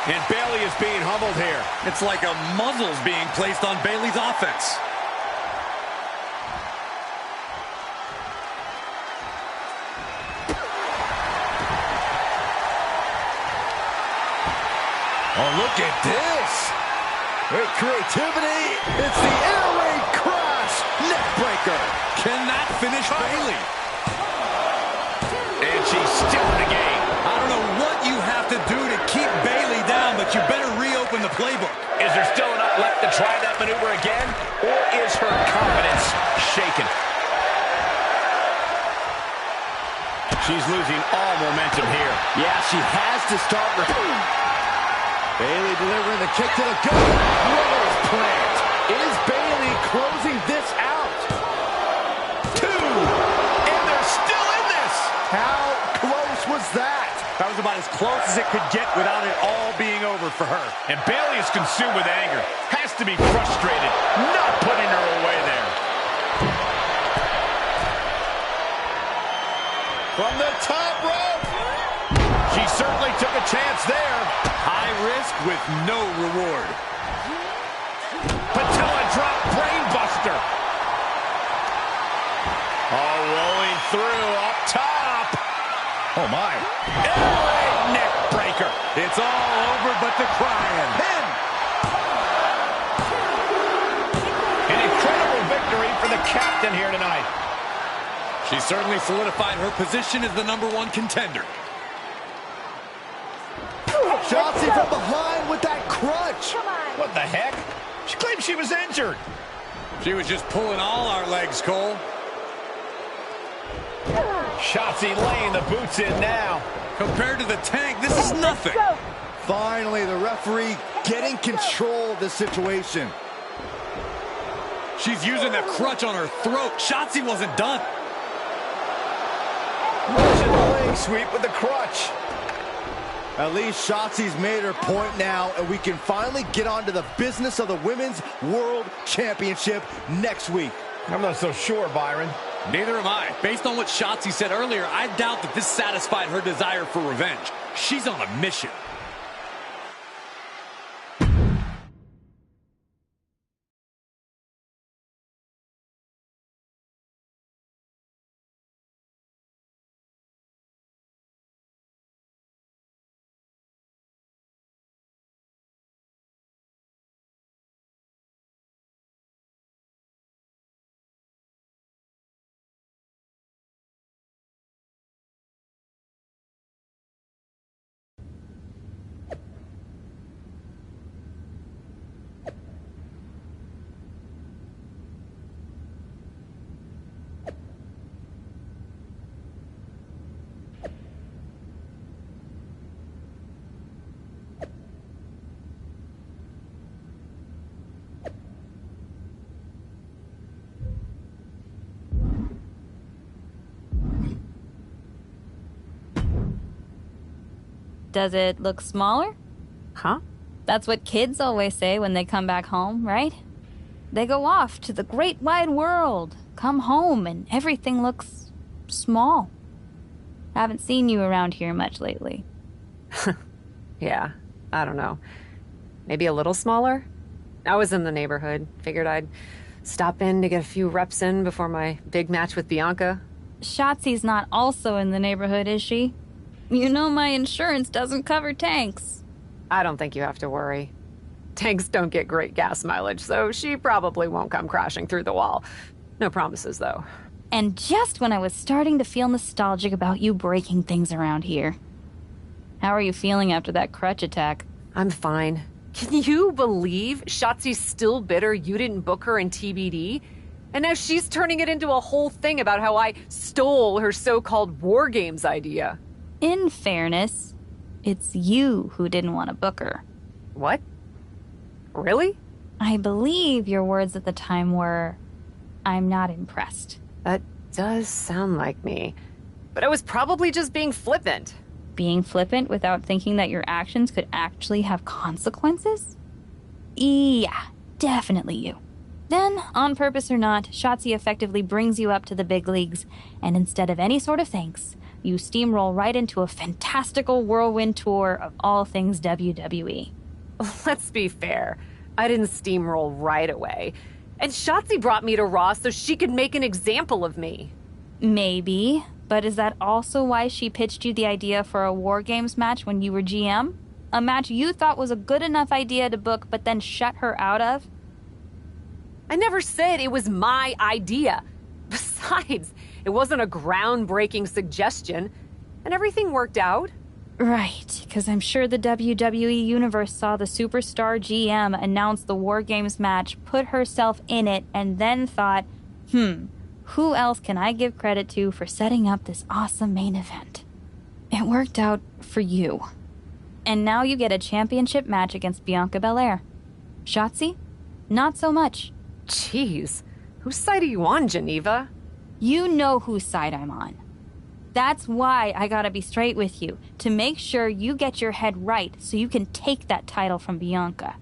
And Bayley is being humbled here. It's like a muzzle's being placed on Bayley's offense. Oh, look at this. Great creativity. It's the air raid crash. Neckbreaker. Can that finish Bayley? And she's still in the game. I don't know what you have to do to keep Bayley down, but you better reopen the playbook. Is there still enough left to try that maneuver again? Or is her confidence shaken? She's losing all momentum here. Yeah, she has to start. Bayley delivering the kick to the gut. Rose plant. Is Bayley closing this out? 2. And they're still in this. How close was that? That was about as close as it could get without it all being over for her. And Bayley is consumed with anger. Has to be frustrated, not putting her away there. From the top rope. She certainly took a chance there. High risk with no reward. Patella drop brainbuster. All rolling through up top. Oh my. Neck breaker. It's all over but the crying. Pin. An incredible victory for the captain here tonight. She certainly solidified her position as the #1 contender. Shotzi from behind with that crutch. What the heck? She claimed she was injured. She was just pulling all our legs, Cole. Shotzi laying the boots in now. Compared to the Tank, this is nothing. Finally, the referee getting control of the situation. She's using that crutch on her throat. Shotzi wasn't done. Russian leg sweep with the crutch. At least Shotzi's made her point now, and we can finally get on to the business of the Women's World Championship next week. I'm not so sure, Byron. Neither am I. Based on what Shotzi said earlier, I doubt that this satisfied her desire for revenge. She's on a mission. Does it look smaller? Huh? That's what kids always say when they come back home, right? They go off to the great wide world, come home, and everything looks small. Haven't seen you around here much lately. Yeah, I don't know. Maybe a little smaller? I was in the neighborhood. Figured I'd stop in to get a few reps in before my big match with Bianca. Shotzi's not also in the neighborhood, is she? You know my insurance doesn't cover tanks. I don't think you have to worry. Tanks don't get great gas mileage, so she probably won't come crashing through the wall. No promises, though. And just when I was starting to feel nostalgic about you breaking things around here. How are you feeling after that crutch attack? I'm fine. Can you believe Shotzi's still bitter you didn't book her in TBD? And now she's turning it into a whole thing about how I stole her so-called War Games idea. In fairness, it's you who didn't want to book her. What? Really? I believe your words at the time were, "I'm not impressed." That does sound like me. But I was probably just being flippant. Being flippant without thinking that your actions could actually have consequences? Yeah, definitely you. Then, on purpose or not, Shotzi effectively brings you up to the big leagues, and instead of any sort of thanks, you steamroll right into a fantastical whirlwind tour of all things WWE. Let's be fair. I didn't steamroll right away. And Shotzi brought me to Raw so she could make an example of me. Maybe, but is that also why she pitched you the idea for a War Games match when you were GM? A match you thought was a good enough idea to book but then shut her out of? I never said it was my idea. Besides, it wasn't a groundbreaking suggestion, and everything worked out. Right, because I'm sure the WWE Universe saw the superstar GM announce the War Games match, put herself in it, and then thought, who else can I give credit to for setting up this awesome main event? It worked out for you. And now you get a championship match against Bianca Belair. Shotzi? Not so much. Jeez, whose side are you on, Geneva? You know whose side I'm on. That's why I gotta be straight with you, to make sure you get your head right so you can take that title from Bianca.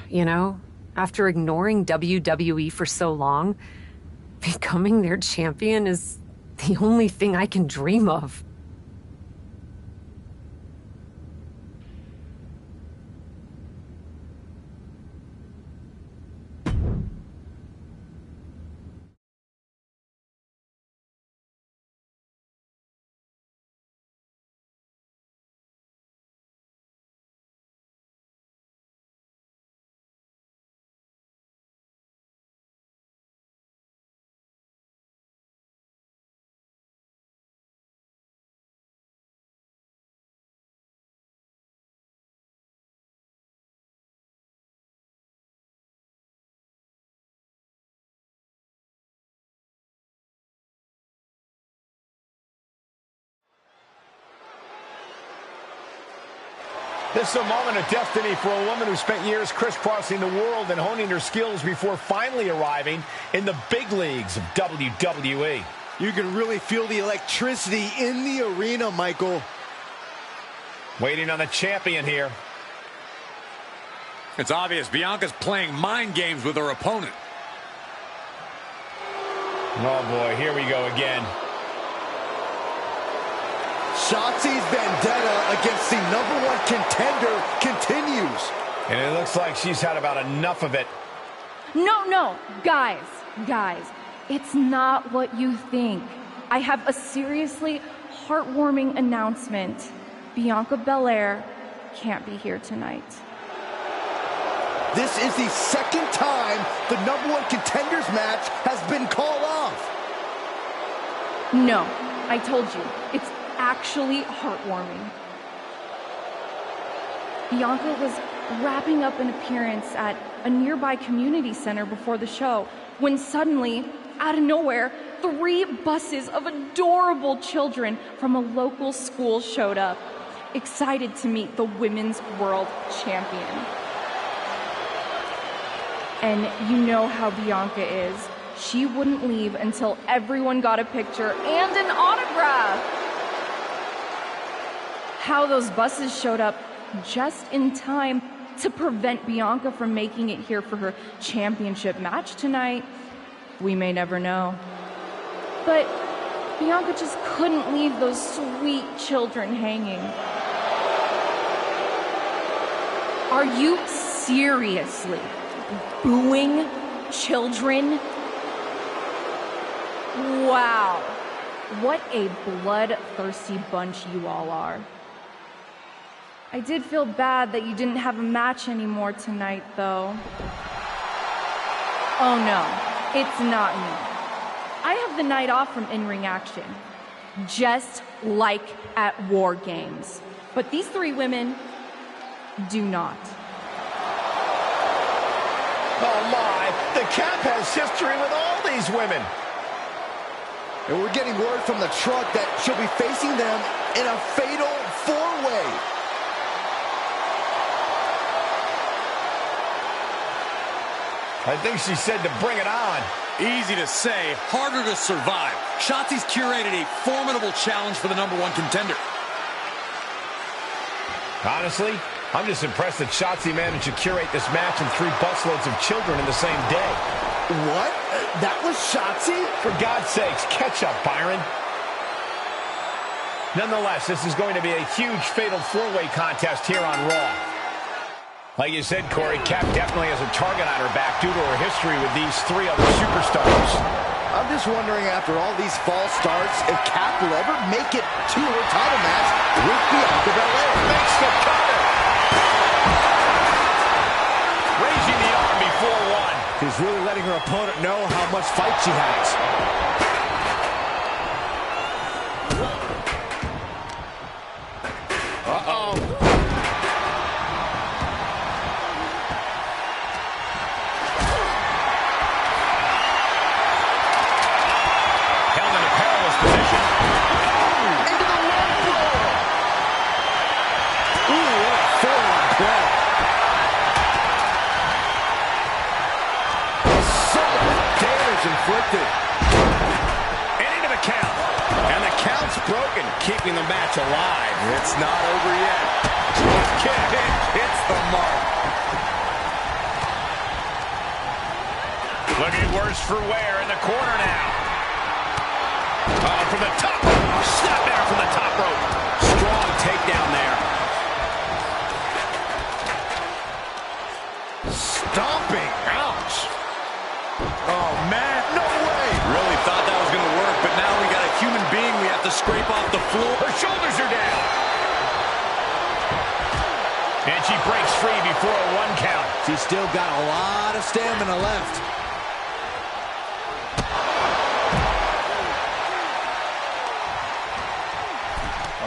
You know, after ignoring WWE for so long, becoming their champion is the only thing I can dream of. This is a moment of destiny for a woman who spent years crisscrossing the world and honing her skills before finally arriving in the big leagues of WWE. You can really feel the electricity in the arena, Michael. Waiting on the champion here. It's obvious Bianca's playing mind games with her opponent. Oh boy, here we go again. Shotzi's vendetta against the #1 contender continues. And it looks like she's had about enough of it. No, guys, it's not what you think. I have a seriously heartwarming announcement. Bianca Belair can't be here tonight. This is the second time the #1 contenders match has been called off. No, I told you, it's actually heartwarming. Bianca was wrapping up an appearance at a nearby community center before the show when suddenly, out of nowhere, 3 buses of adorable children from a local school showed up, excited to meet the Women's World Champion. And you know how Bianca is. She wouldn't leave until everyone got a picture and an autograph. how those buses showed up just in time to prevent Bianca from making it here for her championship match tonight, we may never know. But Bianca just couldn't leave those sweet children hanging. Are you seriously booing children? Wow. What a bloodthirsty bunch you all are. I did feel bad that you didn't have a match anymore tonight, though. Oh no, it's not me. I have the night off from in-ring action, just like at War Games. But these three women do not. Oh my, the Cap has history with all these women. And we're getting word from the truck that she'll be facing them in a fatal four-way. I think she said to bring it on. Easy to say, harder to survive. Shotzi's curated a formidable challenge for the #1 contender. Honestly, I'm just impressed that Shotzi managed to curate this match and 3 busloads of children in the same day. What? That was Shotzi? For God's sakes, catch up, Byron. Nonetheless, this is going to be a huge fatal four-way contest here on Raw. Like you said, Corey, Cap definitely has a target on her back due to her history with these 3 other superstars. I'm just wondering, after all these false starts, if Cap will ever make it to her title match with Bianca Belair. Makes the cover. Raising the arm before one. She's really letting her opponent know how much fight she has. Uh-oh. Held in a perilous position. Into the low blow. Ooh, what a forward play. So much damage inflicted. And into the count. And the count's broken, keeping the match alive. It's not over yet. Kick hits the mark. Looking worse for wear in the corner now. From the top. Snap there from the top rope. Strong takedown there. Stomping. Ouch. Oh, man. No way. Really thought that was going to work, but now we got a human being we have to scrape off the floor. Her shoulders are down. And she breaks free before a 1 count. She's still got a lot of stamina left.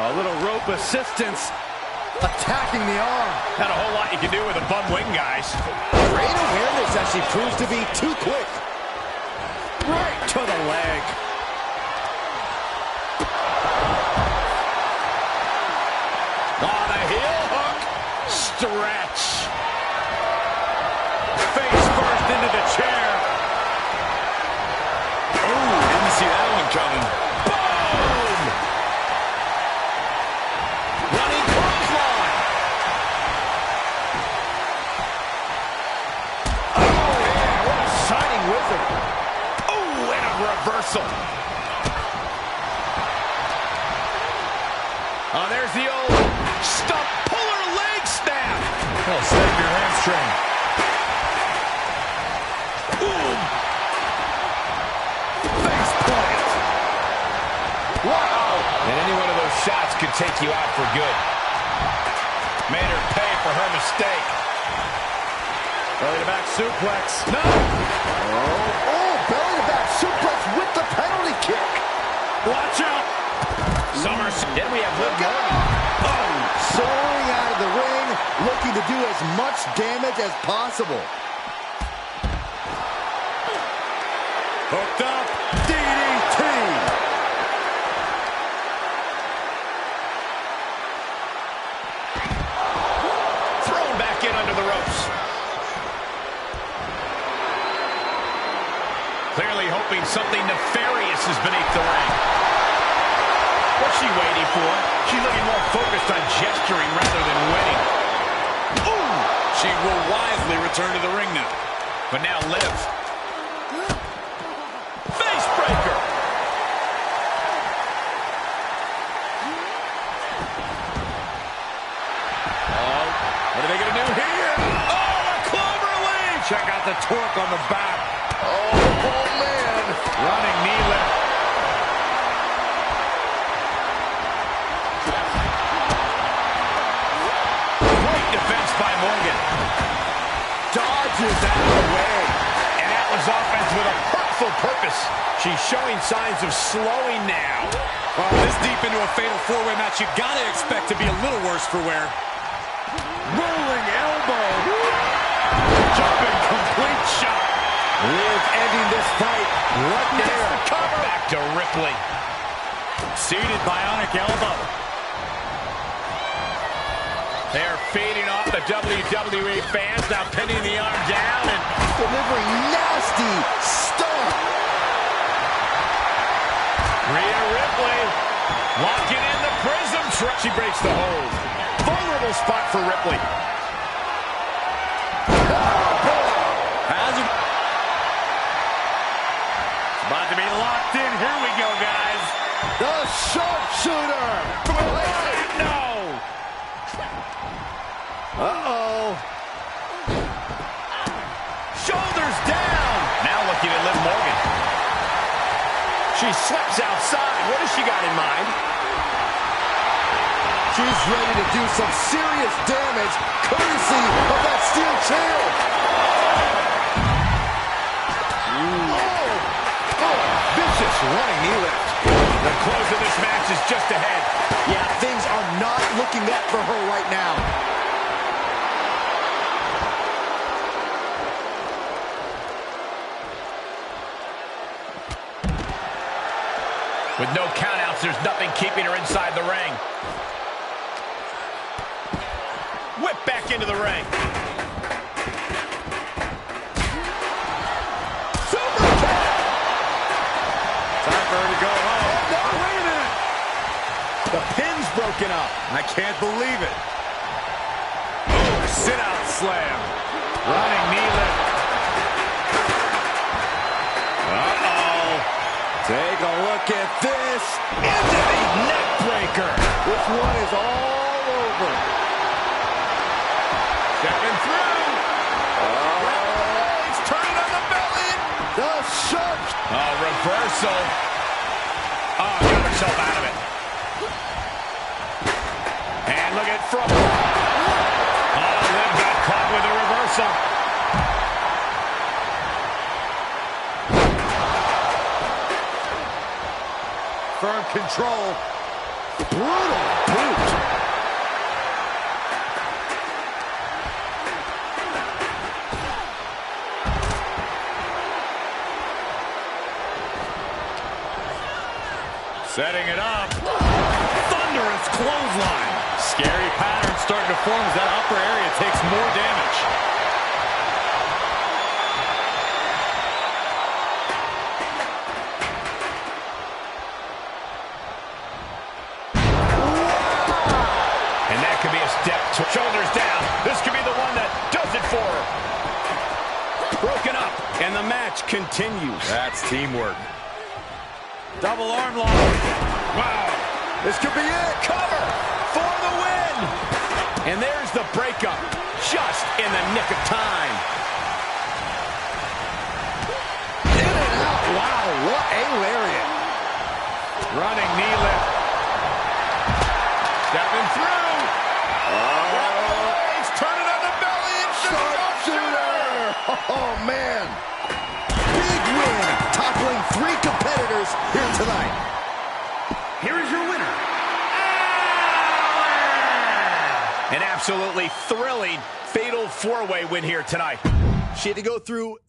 A little rope assistance. Attacking the arm. Not a whole lot you can do with a bum wing, guys. Great awareness as she proves to be too quick. Right to the leg. On a heel hook. Stretch. Face first into the chair. Oh, didn't see that one coming. Boom! Running clothesline. Oh, yeah, what a shining wizard. Oh, and a reversal. Oh, there's the old stump puller leg snap. Oh, snap your hamstring. Boom. Face plant. Wow. And any one of those shots could take you out for good. Made her pay for her mistake. Belly to back suplex. No. Oh, belly to back suplex with the penalty kick. Watch out. Then we have Liv Morgan. Oh, soaring out of the ring, looking to do as much damage as possible. Hooked up. DDT. Thrown back in under the ropes. Clearly hoping something nefarious is beneath the ring. What's she waiting for? She's looking more focused on gesturing rather than winning. Ooh! She will wisely return to the ring now. But now Liv. Face breaker. Oh, what are they going to do here? Oh, a clover leaf. Check out the torque on the back. Oh, man. Running knee lift. Great defense by Morgan. Dodges out of the way. And that was offense with a hurtful purpose. She's showing signs of slowing now. Well, this deep into a fatal four-way match, you gotta expect to be a little worse for wear. Rolling elbow. Jumping complete shot. Liv ending this fight right there. Cover. Back to Ripley. Seated bionic elbow. They're feeding off the WWE fans, now pinning the arm down and delivering nasty stuff. Rhea Ripley locking in the prism trap. She breaks the hold. Vulnerable spot for Ripley. It's about to be locked in. Here we go, guys. The sharpshooter. No. Uh-oh. Shoulders down. Now looking at Liv Morgan. She slips outside. What has she got in mind? She's ready to do some serious damage, courtesy of that steel chair. Vicious running knee lift. The close of this match is just ahead. Yeah, things are not looking up for her right now. With no countouts, there's nothing keeping her inside the ring. Whip back into the ring. Super kick. Time for her to go home. Oh, no, wait a minute. The pin's broken up. I can't believe it. Oh, sit-out slam. Running knee lift. Take a look at this. Into the neck breaker. This one is all over. Stepping through. He's turning on the belly. The shark. Oh, reversal. Oh, got herself out of it. And look at from. Oh, Liv got caught with a reversal. Firm control. Brutal boot. Setting it up. Thunderous clothesline. Scary pattern starting to form as that upper area takes more damage. Shoulders down. This could be the one that does it for her. Broken up, and the match continues. That's teamwork. Double arm lock. Wow. This could be it. Cover for the win. And there's the breakup, just in the nick of time. In and out. Wow, what a lariat. Running knee lift. Stepping through. He's turning on the belly. It's the sharpshooter. Oh, man. Big win, toppling 3 competitors here tonight. Here is your winner. An absolutely thrilling fatal 4-way win here tonight. She had to go through